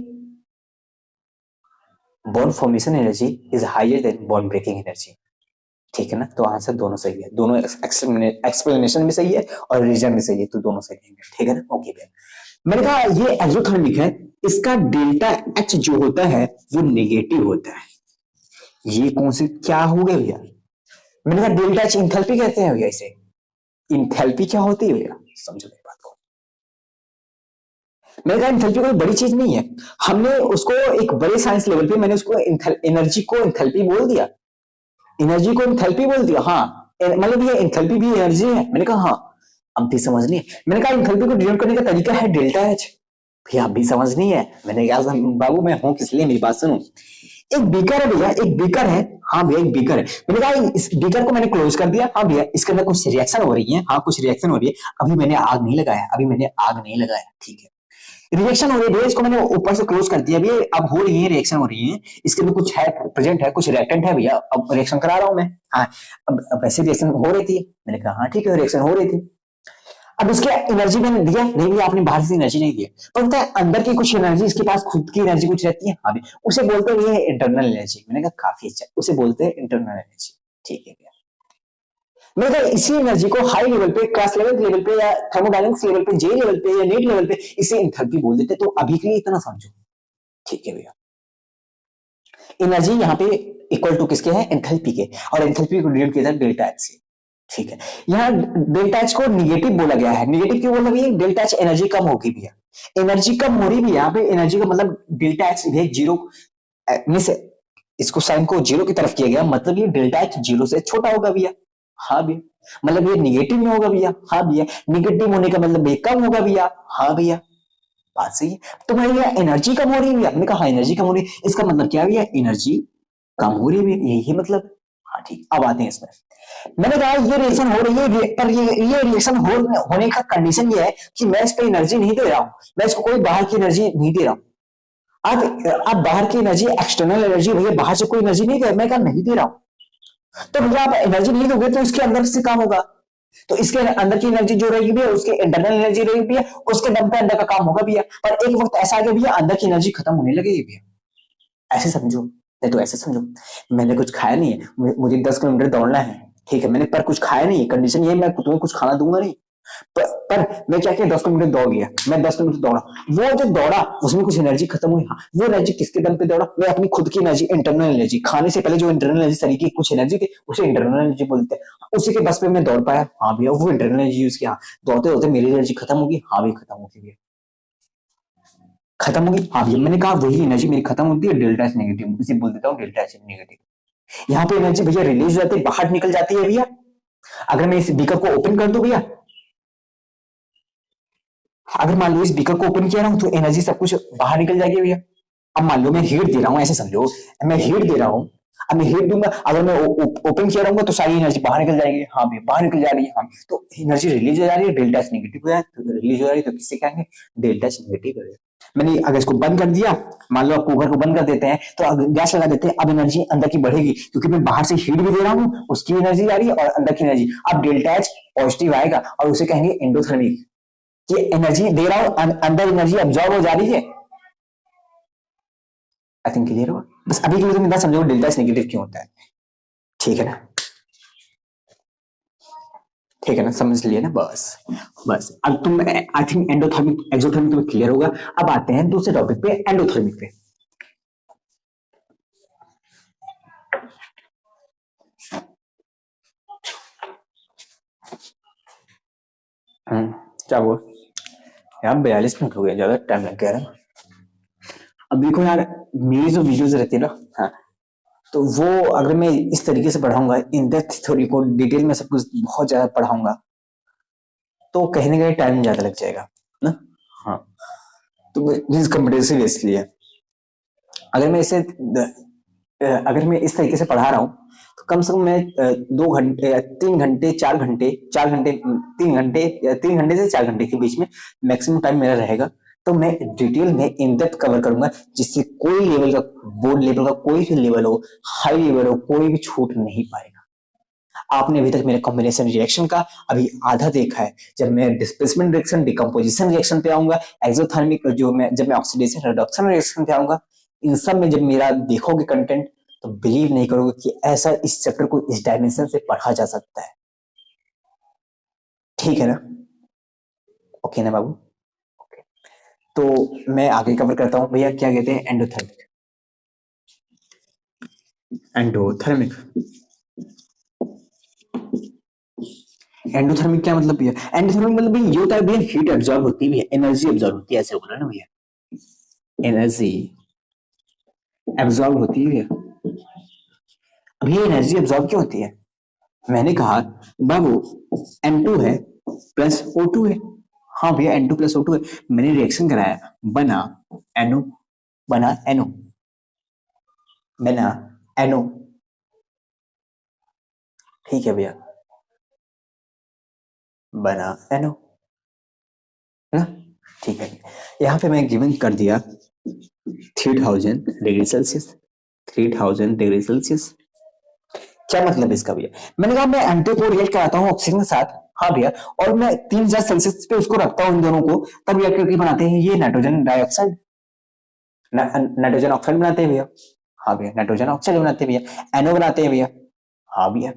bond formation energy is higher than bond breaking energy. ठीक है ना? तो आंसर दोनों सही है, दोनों एक्सप्लेनेशन भी सही है और रीजन भी सही है, तो दोनों सही है। ठीक है ना? ओके भैया। मैंने कहा ये एक्सोथर्मिक है, इसका डेल्टा एच जो होता है वो नेगेटिव होता है। ये कौन से क्या हो गए भैया? मैंने कहा डेल्टा एच इंथैल्पी कहते हैं भैया इसे। इंथैल्पी क्या होती है भैया, समझो मेरी बात को। मैंने कहा इंथैल्पी कोई बड़ी चीज नहीं है, हमने उसको एक बड़े साइंस लेवल पे मैंने उसको एनर्जी को इंथैल्पी बोल दिया, एनर्जी को इंथैल्पी बोल दिया। हाँ मतलब ये इंथैल्पी भी एनर्जी है। मैंने कहा हाँ, अब भी समझ नहीं है। मैंने कहा इंथैल्पी को डिनोट करने का तरीका है डेल्टा एच। भैया अब भी समझ नहीं है। मैंने कहा बाबू मैं हूं किस लिए, मेरी बात सुनो। एक बीकर है भैया, एक बीकर है, हाँ भैया एक बीकर है, मैंने कहा इस बीकर को मैंने क्लोज कर दिया, हाँ भैया इसके अंदर कुछ रिएक्शन हो रही है, हाँ कुछ रिएक्शन हो रही है, अभी मैंने आग नहीं लगाया, अभी मैंने आग नहीं लगाया, ठीक है, रिएक्शन हो रही है भैया, इसको मैंने ऊपर से क्लोज कर दिया भैया, अब हो रही है रिएक्शन हो रही है, इसके अंदर कुछ है प्रेजेंट है, कुछ रिएक्टेंट है भैया, अब रिएक्शन करा रहा हूं मैं, हाँ अब वैसे रिएक्शन हो रही थी, मैंने कहा हाँ ठीक है रिएक्शन हो रही थी, अब इसके एनर्जी मैंने दिया नहीं भैया, आपने बाहर से एनर्जी नहीं दिया, पर पता है अंदर की कुछ एनर्जी, इसके पास खुद की एनर्जी कुछ रहती है, हाँ भैया उसे बोलते हैं ये इंटरनल एनर्जी, मैंने कहा काफी अच्छा, उसे बोलते हैं इंटरनल एनर्जी, ठीक है भैया, मैंने कहा इसी एनर्जी को हाई लेवल पे, क्लास लेवल पे, या थर्मोडायनेमिक्स लेवल पे, जे लेवल पे या नेट लेवल पे इसे एंथैल्पी बोल देते, तो अभी के लिए इतना समझो, ठीक है भैया, एनर्जी यहाँ पे इक्वल टू किसके है, एंथैल्पी के, और एंथैल्पी को डिनोट किया जाता है डेल्टा एच से, ठीक है, यहाँ डेल्टा एच को निगेटिव बोला गया है, निगेटिव क्यों बोला भैया, डेल्टा एच एनर्जी कम होगी भैया, एनर्जी कम हो रही भी, यहाँ पे एनर्जी का मतलब डेल्टा एच भैया जीरो, मींस इसको साइन को जीरो की तरफ किया गया, मतलब ये डेल्टा एच जीरो से छोटा होगा भैया, हाँ भैया, मतलब ये निगेटिव में होगा भैया, हाँ भैया, निगेटिव होने का मतलब ये कम होगा भैया, हाँ भैया, बात सही है, तो भैया एनर्जी कम हो रही है, आपने कहा हाँ एनर्जी कम हो रही है, इसका मतलब क्या भैया, एनर्जी कम हो रही है, यही मतलब, हाँ ठीक, अब आते हैं इसमें, मैंने कहा ये रिएक्शन हो रही है, पर ये रिएक्शन होने का कंडीशन ये है कि मैं इस पे एनर्जी नहीं दे रहा हूं, मैं इसको कोई बाहर की एनर्जी नहीं दे रहा हूं, अब बाहर की एनर्जी, एक्सटर्नल एनर्जी भैया, बाहर से कोई एनर्जी नहीं दे, मैं कहा नहीं दे रहा हूं, तो भैया आप एनर्जी नहीं दोगे तो इसके अंदर से काम होगा, तो इसके अंदर की एनर्जी जो रहेगी भैया, उसके इंटरनल एनर्जी रहेगी भैया, उसके दम पे अंदर का काम होगा भैया, पर एक वक्त ऐसा आ गया भैया अंदर की एनर्जी खत्म होने लगेगी भैया, ऐसे समझो, नहीं तो ऐसे समझो, मैंने कुछ खाया नहीं है, मुझे 10 किलोमीटर दौड़ना है, ठीक है, मैंने पर कुछ खाया नहीं है, कंडीशन ये मैं तुम्हें कुछ खाना दूंगा नहीं, पर मैं क्या किया 10 किलोमीटर दौड़ गया, मैं 10 किलोमीटर दौड़ा, वो जो दौड़ा उसमें कुछ एनर्जी खत्म हुई, हाँ वो एनर्जी किसके दम पे दौड़ा, मैं अपनी खुद की एनर्जी, इंटरनल एनर्जी, खाने से पहले जो इंटरनल एनर्जी शरीर की कुछ एनर्जी थी उसे इंटरनल एनर्जी बोलते हैं, उसी के बस पे मैं दौड़ पाया, हाँ भैया वो इंटरनल एनर्जी यूज किया, दौड़ते दौड़ते मेरी एनर्जी खत्म होगी, हाँ भैया खत्म होगी भैया, खत्म होगी, हाँ भैया, मैंने कहा वही एनर्जी मेरी खत्म होती है, डेल्टा एच नेगेटिव, इसे बोल देता हूँ डेल्टा एच नेगेटिव, यहाँ पे एनर्जी भैया रिलीज हो जाती है, बाहर निकल जाती है भैया, अगर मैं इस बीकर को ओपन कर दूं भैया, अगर मान लो इस बीकर को ओपन किया ना तो एनर्जी सब कुछ बाहर निकल जाएगी भैया, अब मान लो मैं हीट दे रहा हूं, ऐसे समझो मैं हीट दे रहा हूं, अब मैं हीट दूंगा, अगर मैं ओपन किया रहूंगा तो सारी एनर्जी बाहर निकल जाएगी, हाँ भैया बाहर निकल जा रही है, हाँ तो एनर्जी रिलीज हो जा रही है, डेल्टा एच नेगेटिव हो जाए, तो रिलीज हो जा रही है तो किससे कहेंगे, डेल्टा एच नेगेटिव है, मैंने अगर इसको बंद कर दिया, मान लो आप कुकर को बंद कर देते हैं तो गैस लगा देते हैं, अब एनर्जी अंदर की बढ़ेगी क्योंकि मैं बाहर से हीट भी दे रहा हूँ, उसकी एनर्जी आ रही है और अंदर की एनर्जी, अब डेल्टा एच पॉजिटिव आएगा और उसे कहेंगे एंडोथर्मिक, कि एनर्जी दे रहा हूं अंदर एनर्जी अब्जॉर्ब हो जा रही है, आई थिंक क्लियर हुआ, बस अभी के लिए तुम इतना समझो डेल्टा एच नेगेटिव क्यों होता है, ठीक है ना, ठीक है ना, समझ लिए ना, बस बस अब तुम आई थिंक एंडोथर्मिक एक्सोथर्मिक तुम्हें क्लियर होगा, अब आते हैं दूसरे टॉपिक पे, एंडोथर्मिक पे, क्या हुआ यार, 42 मिनट हो गए, ज्यादा टाइम लग गया ना, अब देखो यार मेरी जो वीडियोस रहती है ना, हाँ तो वो अगर मैं इस तरीके से पढ़ाऊंगा इन डेप्थ थ्योरी को डिटेल में सब कुछ बहुत ज्यादा पढ़ाऊंगा तो कहीं ना कहीं टाइम ज्यादा लग जाएगा ना, हाँ तो मीन्स कम्पिटेटिव इसलिए अगर मैं इसे अगर मैं इस तरीके से पढ़ा रहा हूँ तो कम से कम मैं 2 घंटे 3 घंटे 4 घंटे 4 घंटे 3 घंटे 3 घंटे से 4 घंटे के बीच में मैक्सिमम टाइम मेरा रहेगा, तो मैं डिटेल में इन डेप्थ कवर करूंगा जिससे कोई लेवल का, बोर्ड लेवल का कोई भी लेवल हो, हाई लेवल हो, कोई भी छूट नहीं पाएगा। आपने अभी तक मेरे कॉम्बिनेशन रिएक्शन का अभी आधा देखा है, जब मैं डिस्प्लेसमेंट रिएक्शन, डिकम्पोजिशन रिएक्शन पे आऊंगा, एक्सोथर्मिक जो मैं जब मैं ऑक्सीडेशन रिडक्शन रिएक्शन पे आऊंगा, इन सब में जब मेरा देखोगे कंटेंट तो बिलीव नहीं करोगे कि ऐसा इस चैप्टर को इस डायमेंशन से पढ़ा जा सकता है, ठीक है ना, ओके ना बाबू, ओके तो मैं आगे कवर करता हूं भैया, क्या कहते हैं एंडोथर्मिक, एंडोथर्मिक एंडोथर्मिक क्या मतलब भैया, एंडोथर्मिक मतलब ये होता है भैया हीट एब्जॉर्ब होती है, एनर्जी एब्जॉर्ब होती है, ऐसे बोला ना भैया, एनर्जी एब्जॉर्ब होती है, अब ये एनर्जी एब्जॉर्ब क्यों होती है, मैंने कहा बाबू N2 है प्लस O2 है, हाँ भैया N2 प्लस O2 है, मैंने रिएक्शन कराया, बना NO, बना NO, बना NO, ठीक है भैया, बना NO ना, ठीक है। यहाँ पे मैं गिवन कर दिया 3000 डिग्री सेल्सियस, 3000 डिग्री सेल्सियस। क्या मतलब इसका भैया? मैंने कहा मैं एंटी को रिएक्ट कराता हूँ ऑक्सीजन के साथ, हाँ भैया, और मैं 3000 सेल्सियस पे उसको रखता हूँ इन दोनों को, तब रिएक्ट करके बनाते हैं ये नाइट्रोजन डाइऑक्साइड, नाइट्रोजन ऑक्साइड बनाते हैं भैया, हाँ भैया, नाइट्रोजन ऑक्साइड बनाते हैं भैया, NO बनाते हैं भैया, हाँ भैया।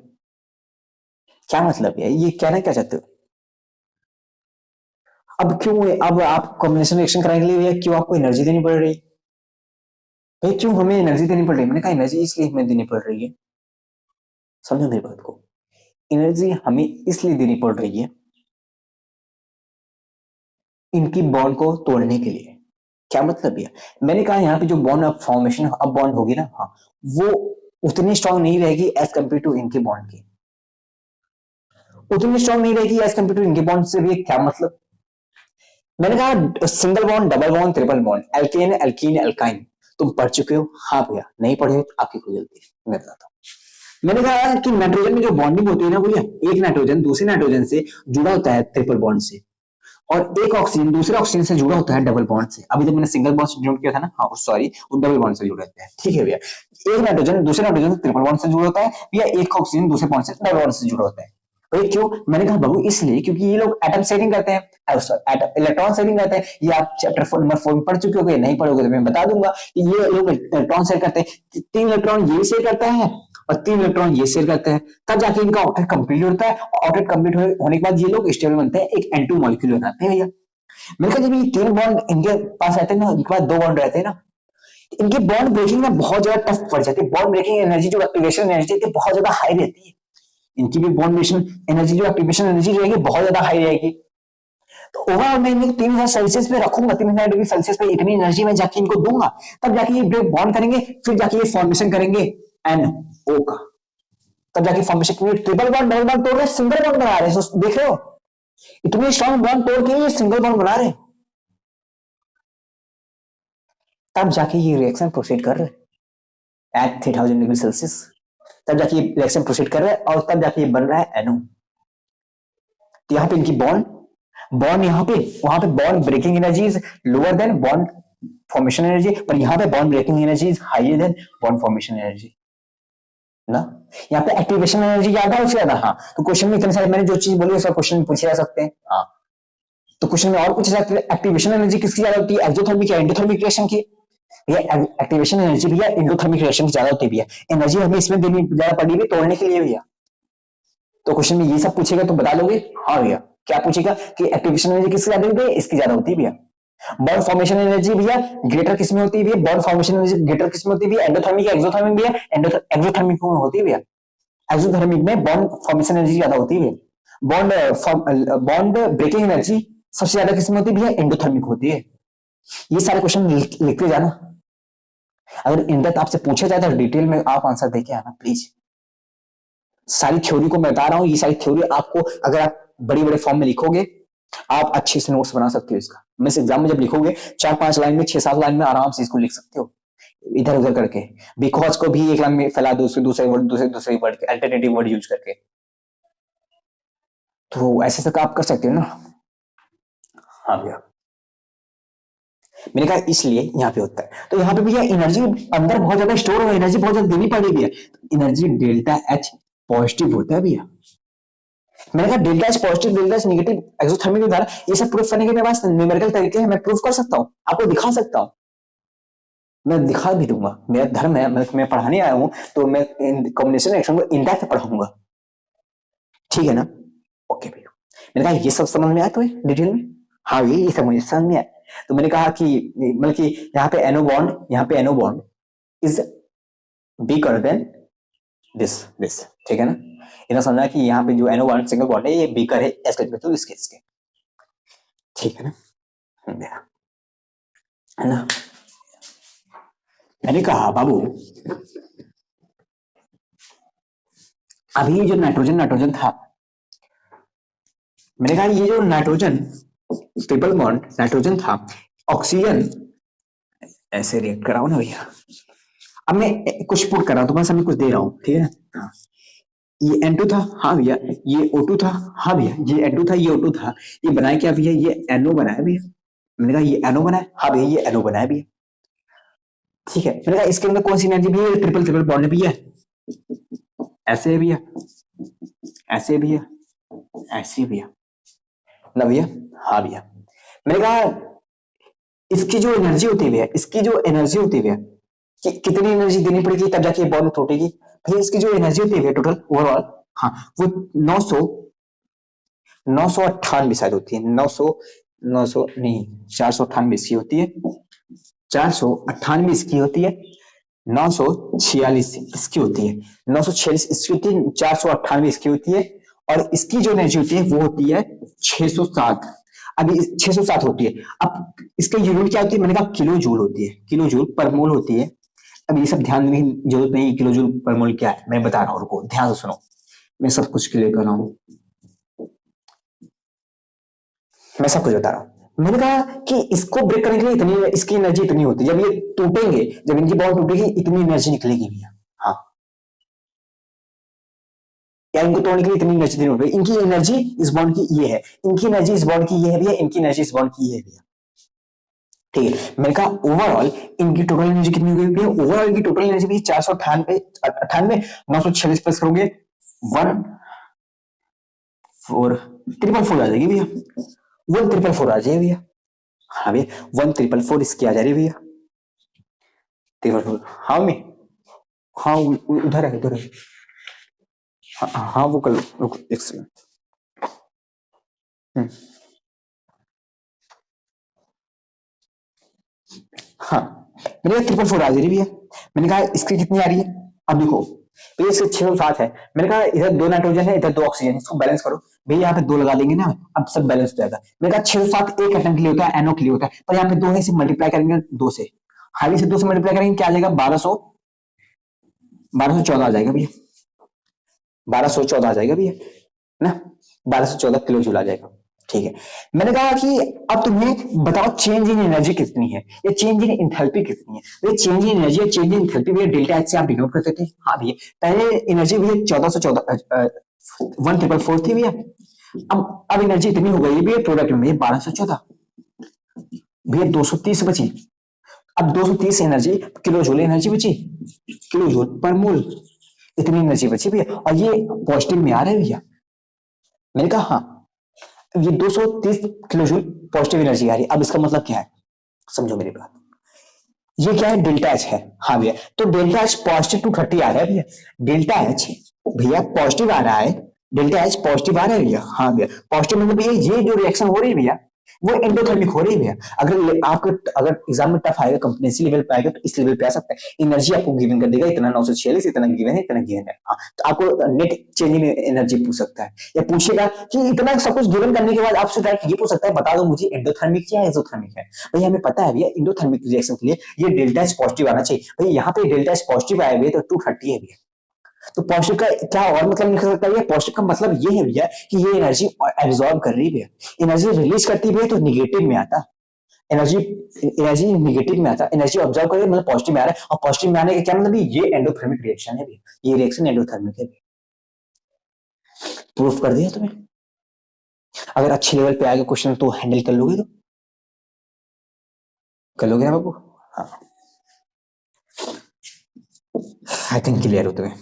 क्या मतलब भैया, ये कहना क्या चाहते हो? अब क्यों, अब आप कॉम्बिनेशन रिएक्शन कराने के लिए भैया क्यों आपको एनर्जी देनी पड़ रही है? भाई क्यों हमें एनर्जी देनी पड़ रही है? मैंने कहा एनर्जी इसलिए हमें देनी पड़ रही है, समझो मेरी बात को, एनर्जी हमें इसलिए देनी पड़ रही है इनकी बॉन्ड को तोड़ने के लिए। क्या मतलब है? मैंने कहा यहाँ पे जो बॉन्ड अब फॉर्मेशन अब बॉन्ड होगी ना, हाँ, वो उतनी स्ट्रांग नहीं रहेगी एज कम्पेयर टू इनके बॉन्ड की, उतनी स्ट्रांग नहीं रहेगी एज कम्पेयर टू इनके बॉन्ड से भी। क्या मतलब? मैंने कहा single bond, double bond, triple bond, alkane, alkene, alkyne, तुम पढ़ चुके हो, हाँ भैया, नहीं पढ़े तो आपकी कोई गलती है, मैं बताता हूँ। मैंने कहा कि नाइट्रोजन में जो बॉन्डिंग होती है ना भैया, एक नाइट्रोजन दूसरे नाइट्रोजन से जुड़ा होता है ट्रिपल बॉन्ड से, और एक ऑक्सीजन दूसरे ऑक्सीजन से जुड़ा होता है डबल बॉन्ड से। अभी जब मैंने सिंगल बॉन्ड से जोड़ किया था ना, हाँ सॉरी, वो डबल बॉन्ड से जुड़े रहते हैं, ठीक है भैया। एक नाइट्रोजन दूसरे नाइट्रोजन से ट्रिपल बॉन्ड से जुड़ा होता है, या एक ऑक्सीजन दूसरे बॉन्ड से डबल बॉन्ड से जुड़ा होता है। भाई क्यों? मैंने कहा बाबू इसलिए क्योंकि ये लोग एटम शेयरिंग करते हैं, इलेक्ट्रॉन शेयरिंग करते हैं। ये आप चैप्टर 4 नंबर 4 में पढ़ चुके हो, नहीं पढ़ोगे तो मैं बता दूंगा कि ये लोग इलेक्ट्रॉन शेयर करते हैं, 3 इलेक्ट्रॉन ये शेयर करता है और 3 इलेक्ट्रॉन ये शेयर करते हैं, तब जाके इनका ऑक्टेट कंप्लीट होता है। ऑक्टेट कंप्लीट होने के बाद ये लोग स्टेबल बनते हैं, एक N2 मॉलिक्यूल बनाते हैं भैया। मैंने कहा जब ये 3 बॉन्ड इनके पास रहते हैं ना, इनके पास 2 बॉन्ड रहते हैं ना, इनके बॉन्ड ब्रेकिंग में बहुत ज्यादा टफ पड़ जाती है। बॉन्ड ब्रेकिंग एनर्जी जो एक्टिवेशन एनर्जी है बहुत ज्यादा हाई रहती है, इनकी भी बॉन्ड ब्रेकिंग एनर्जी जो एक्टिवेशन एनर्जी रहेगी बहुत ज्यादा हाई रहेगी। तो ओवरऑल मैं इनको 3000 सेल्सियस पे रखूंगा, 3000 डिग्री सेल्सियस पे इतनी एनर्जी मैं जाके इनको दूंगा, तब जाके ये ब्रेक बॉन्ड करेंगे, फिर जाके ये फॉर्मेशन करेंगे NO का, तब जाके फॉर्मेशन करेंगे। ट्रिपल बॉन्ड डबल बॉन्ड तोड़ रहे, सिंगल बॉन्ड बना रहे हैं, देख रहे हो इतनी स्ट्रॉन्ग बॉन्ड तोड़ के ये सिंगल बॉन्ड बना रहे, तब जाके ये रिएक्शन प्रोसीड कर रहे हैं एट 3000 डिग्री सेल्सियस, तब जाके ये रिएक्शन प्रोसीड कर रहा है और तब जाके ये बन रहा है NO। तो यहाँ पे इनकी बॉन्ड बॉन्ड यहाँ पे, वहां पे bond breaking energy is lower than bond formation energy, पर यहाँ पे bond breaking energy is higher than bond formation energy ना। यहाँ पे एक्टिवेशन एनर्जी ज्यादा है उससे ज्यादा, हाँ। तो क्वेश्चन में इतने सारे मैंने जो चीज बोली उसका क्वेश्चन में पूछे जा सकते हैं, हाँ। तो क्वेश्चन में और पूछे जा सकते हैं एक्टिवेशन एनर्जी किसकी ज्यादा होती है, एक्सोथर्मिक या एंडोथर्मिक रिएक्शन की? ये एक्टिवेशन एनर्जी भैया एंडोथर्मिक रिएक्शन की ज्यादा होती है भैया, एनर्जी हमें इसमें देनी ज्यादा पड़ी है तोड़ने के लिए भैया। तो क्वेश्चन में ये सब पूछेगा तो बता दोगे, हाँ भैया। क्या पूछेगा कि एक्टिवेशन एनर्जी किसकी ज्यादा होती है, इसकी ज्यादा होती है भैया। बॉन्ड फॉर्मेशन एनर्जी भैया ग्रेटर किसमें होती है भैया, बॉन्ड फॉर्मेशन एनर्जी ग्रेटर किसमें होती है भैया, एंडोथर्मिक या एक्सोथर्मिक भैया, एक्सोथर्मिक में होती है भैया। एक्सोथर्मिक में बॉन्ड फॉर्मेशन एनर्जी ज्यादा होती है, बॉन्ड ब्रेकिंग एनर्जी सबसे ज्यादा किसमें होती है भैया, एंडोथर्मिक होती है। ये सारे क्वेश्चन लिखते जाना, अगर इन डेप्थ आपसे पूछा जाए तो डिटेल में आप आंसर देके आना प्लीज। सारी थ्योरी को मैं बता रहा हूं, ये सारी थ्योरी आपको अगर आप बड़े बड़े फॉर्म में लिखोगे आप अच्छे से नोट्स बना सकते हो इसका। मैं इस एग्जाम में जब लिखोगे 4-5 लाइन में 6-7 लाइन में आराम से इसको लिख सकते हो इधर उधर करके। बिकॉज को भी एक लाइन में फैला दो, उसके दूसरे वर्ड दूसरे वर्ड के अल्टरनेटिव वर्ड यूज करके, तो ऐसे तक आप कर सकते हो ना, हाँ भैया। मैंने कहा इसलिए यहाँ पे होता है। तो यहाँ पे भैया एनर्जी अंदर बहुत ज्यादा स्टोर हो, एनर्जी बहुत ज्यादा देनी पड़ेगी भैया, एनर्जी डेल्टा H पॉजिटिव होता है भैया। मैंने कहा delta H positive, delta H negative exothermic के द्वारा, ये सब प्रूफ करने के मेरे पास न्यूमेरिकल तरीके हैं, मैं प्रूफ कर सकता हूँ, आपको दिखा सकता हूँ, मैं दिखा भी दूंगा, मेरा धर्म है, मैं पढ़ाने आया हूँ तो मैं कॉम्बिनेशन रिएक्शन को इन डेप्थ पढ़ाऊंगा, ठीक है ना। ओके भैया, मैंने कहा ये सब समझ में आया तो डिटेल में, हाँ ये समझ में आया। तो मैंने कहा कि मतलब कि यहाँ पे NO bond is bigger than this, ठीक है ना। इतना समझना कि यहाँ पे जो NO बॉन्ड सिंगल बॉन्ड है ये बिगर है एज कम्पेयर टू इसके, ठीक है ना, है ना। मैंने कहा बाबू अभी जो नाइट्रोजन था, मैंने कहा ये जो नाइट्रोजन ट्रिपल बॉन्ड नाइट्रोजन था, ऑक्सीजन ऐसे रिएक्ट कराओ ना भैया। अब मैं कुछ पुट कर रहा हूं, तो बस मैं कुछ दे रहा हूं, ठीक है ना। ये N2 था, हाँ भैया, ये O2 था, हाँ भैया, ये N2 था, ये O2 था, ये बनाया क्या भैया, ये NO बनाया भैया। मैंने कहा ये NO बनाया, हाँ भैया ये NO बनाया भैया। ठीक है, मैंने कहा इसके अंदर कौन सी एनर्जी भैया, ट्रिपल ट्रिपल बॉन्ड भैया, ऐसे है भैया, ऐसे भैया, ऐसे भैया ना भैया, हाँ भैया। मैंने कहा इसकी जो एनर्जी होती है भैया, इसकी जो एनर्जी होती है भैया, कि कितनी एनर्जी देनी पड़ेगी तब जाके बॉन्ड टूटेगी भैया, इसकी जो एनर्जी होती है भैया टोटल ओवरऑल, हाँ वो 998 शायद होती है, 900 नहीं 498 इसकी होती है, 498 इसकी होती है, 946 इसकी होती है, 946 इसकी होती है, 498 इसकी होती है, और इसकी जो एनर्जी होती है वो होती है 607। अभी 607 होती है। अब इसका यूनिट क्या होती है, मैंने कहा किलो जूल होती है, किलो जूल पर मोल होती है। अब ये सब ध्यान देने की जरूरत नहीं, किलो जूल पर मोल क्या है मैं बता रहा हूँ, रुको ध्यान से सुनो, मैं सब कुछ क्लियर कर रहा हूँ, मैं सब कुछ बता रहा हूँ। मैंने कहा कि इसको ब्रेक करने के लिए इतनी, इसकी एनर्जी इतनी होती है, जब ये टूटेंगे, जब इनकी बॉन्ड टूटेगी इतनी एनर्जी निकलेगी भैया, हाँ, या इनको तोड़ने के लिए इतनी एनर्जी देनी होगी, इनकी एनर्जी इस बॉन्ड की ये है, इनकी एनर्जी इस बॉन्ड की ये है भैया, इनकी एनर्जी इस बॉन्ड की ये है भैया। ठीक है, मैंने कहा ओवरऑल इनकी टोटल एनर्जी कितनी हो गई भैया, ओवरऑल की टोटल एनर्जी भी 498, 946 प्लस करोगे 144 आ जाएगी भैया, 144 आ जाएगी भैया, हाँ भैया 144 इसकी आ जा रही है भैया, 444, हाँ मैं, हाँ उधर है, उधर है, हाँ हाँ वो कर लो, रुको एक सेकंड। हाँ मेरे 444 आ जा रही भैया, मैंने कहा इसकी कितनी आ रही है, अब देखो भैया इसके 607 है, मैंने कहा इधर 2 नाइट्रोजन है, इधर 2 ऑक्सीजन, इसको बैलेंस करो भैया, यहाँ पे 2 लगा देंगे ना, अब सब बैलेंस हो जाएगा। मैंने कहा 607 एक एटम के लिए होता है, NO के लिए होता है, पर यहाँ पे 2 है, इसे मल्टीप्लाई करेंगे 2 से, हावी से 2 से मल्टीप्लाई करेंगे क्या आ जाएगा, 1214 आ जाएगा भैया, 1214 आ जाएगा भैया ना, 1214 किलो जूल आ जाएगा। ठीक है, मैंने कहा कि अब तुम्हें बताओ चेंज इन एनर्जी कितनी है, या चेंज इन इंथैल्पी कितनी है। ये चेंज इन एनर्जी या चेंज इन इंथैल्पी भैया डेल्टा एच से आप डिनोट करते थे, हाँ भैया पहले एनर्जी भैया 1414 1444 थी भैया, अब एनर्जी इतनी हो गई भैया प्रोडक्ट में 1214 भैया, 230 बची, अब 230 एनर्जी किलो जूल एनर्जी बची, किलो जूल पर मोल इतनी एनर्जी बची भैया, और ये पॉजिटिव में आ रहा है भैया। मैंने कहा हाँ ये 230 किलो जूल पॉजिटिव एनर्जी आ रही है, अब इसका मतलब क्या है समझो मेरी बात, ये क्या है डेल्टा एच है, हाँ भैया, तो डेल्टा एच पॉजिटिव टू 30 आ रहा है भैया, डेल्टा एच भैया पॉजिटिव आ रहा है, डेल्टा एच पॉजिटिव आ रहा है भैया, हाँ भैया पॉजिटिव मतलब भैया ये जो रिएक्शन हो रही है भैया वो एंडोथर्मिक हो रही है भैया। अगर आपको अगर एग्जाम में टफ आएगा, कंप्टेंसी लेवल पे आएगा, तो इस लेवल पे आ सकता है, एनर्जी आपको गिवन कर देगा इतना 946, इतना गिवन है, इतना गिवन है, हाँ तो आपको नेट चेंज इन एनर्जी पूछ सकता है, या पूछेगा कि इतना सब कुछ गिवन करने के बाद आपसे डायरेक्ट ये पूछ सकता है बता दो मुझे एंडोथर्मिक या एक्सोथर्मिक है। भैया हमें पता है भैया एंडोथर्मिक रिएक्शन के लिए ये डेल्टा एच पॉजिटिव आना चाहिए, भैया यहाँ पे डेल्टा एच पॉजिटिव आया भैया तो 230 है भैया, तो पॉजिटिव का क्या और मतलब निकल सकता है, पॉजिटिव का मतलब ये है भैया कि ये एनर्जी एब्जॉर्ब कर रही है, एनर्जी रिलीज करती है तो निगेटिव में आता, एनर्जी एनर्जी निगेटिव में आता, एनर्जी ऑब्जर्व कर मतलब पॉजिटिव में आ रहा है, और पॉजिटिव में आने का क्या मतलब ये एंडोथर्मिक रिएक्शन है भैया, ये रिएक्शन एंडोथर्मिक है, प्रूफ कर दिया तुम्हें। अगर अच्छे लेवल पे आएगा क्वेश्चन तो हैंडल कर लोगे, तो कर लोगे ना बाबू, हाँ आई थिंक क्लियर हो तुम्हें,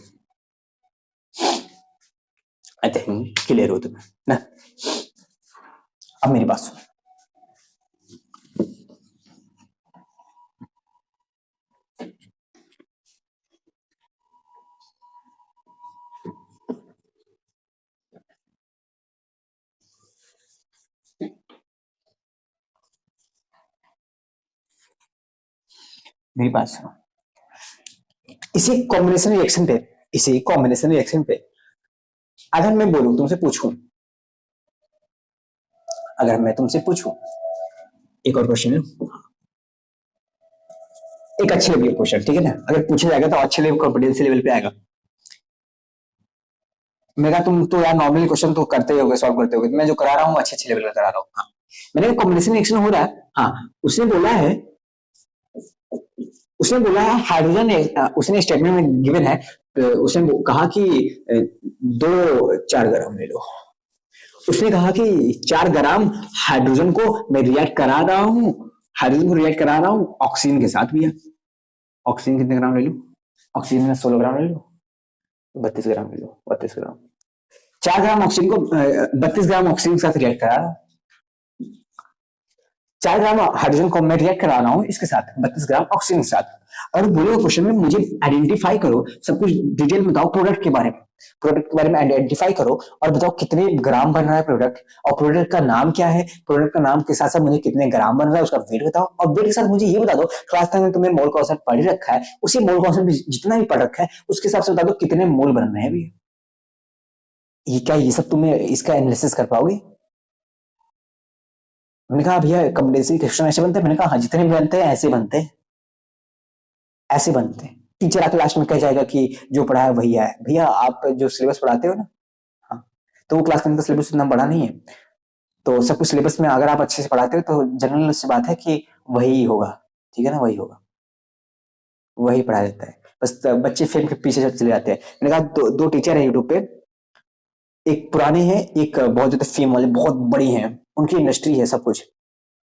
आई थिंक क्लियर हो तुम्हें ना। अब मेरी बात सुनो, मेरी बात सुनो, इसी कॉम्बिनेशन रिएक्शन पे, इसी कॉम्बिनेशन रिएक्शन पे अगर मैं बोलूं तुमसे पूछूं, अगर मैं तुमसे पूछूं एक और क्वेश्चन, एक अच्छे लेवल का क्वेश्चन, ठीक है ना, अगर पूछा जाएगा तो अच्छे लेवल कॉम्पिटेंसी लेवल पे आएगा। मेरा तुम तो यार नॉर्मल क्वेश्चन तो करते होगे, सॉल्व करते होगे, मैं जो करा रहा हूँ अच्छे अच्छे लेवल का करा रहा हूँ। हाँ मैंने कॉम्बिनेशन रिएक्शन हो रहा है, हाँ उसने बोला है, उसने बोला है हाइड्रोजन, उसने स्टेटमेंट में गिवन है, उसने कहा कि 2-4 ग्राम ले लो। उसने कहा कि 4 ग्राम हाइड्रोजन को मैं रिएक्ट करा रहा हूं, हाइड्रोजन को रिएक्ट करा रहा हूं ऑक्सीजन के साथ भी है। ऑक्सीजन कितने ग्राम ले लो? ऑक्सीजन में 16 ग्राम ले लो, 32 ग्राम ले लो, 32 ग्राम। 4 ग्राम ऑक्सीजन को 32 ग्राम ऑक्सीजन के साथ रिएक्ट करा रहा हूं। 4 ग्राम हाइड्रोजन को मैं रिएक्ट करा रहा हूं इसके साथ 32 ग्राम ऑक्सीजन के साथ। और बोलो क्वेश्चन में मुझे आइडेंटिफाई करो, सब कुछ डिटेल में बताओ प्रोडक्ट के बारे में, प्रोडक्ट के बारे में आइडेंटिफाई करो और बताओ कितने ग्राम बन रहा है प्रोडक्ट, और प्रोडक्ट का नाम क्या है, प्रोडक्ट का नाम के साथ साथ मुझे कितने ग्राम बन रहा है उसका वेट बताओ, और वेट के साथ मुझे ये बता दो क्लास 10 में तुमने मोल कॉन्सेप्ट पढ़ ही रखा है, उसी मोल कॉन्सेप्ट जितना भी पढ़ रखा है उसके हिसाब से बता दो कितने मोल बन रहे हैं भी। ये क्या ये सब तुम्हें इसका एनालिसिस कर पाओगे? मैंने कहा भैया कंपल्सरी क्वेश्चन ऐसे बनते हैं, मैंने कहा हाँ जितने भी बनते हैं ऐसे बनते हैं, ऐसे बनते हैं। टीचर आके लास्ट में कह जाएगा कि जो पढ़ा है वही है। भैया आप जो सिलेबस पढ़ाते हो ना, हाँ, तो वो क्लास 10 का सिलेबस इतना बड़ा नहीं है, तो सब कुछ सिलेबस में अगर आप अच्छे से पढ़ाते हो तो जनरल सी बात है कि वही होगा, ठीक है ना, वही होगा, वही पढ़ा देता है। बस बच्चे फेम के पीछे चले जाते हैं। मैंने कहा दो टीचर है यूट्यूब पे, एक पुराने हैं, एक बहुत ज्यादा फेम वाले, बहुत बड़ी हैं, उनकी इंडस्ट्री है सब कुछ।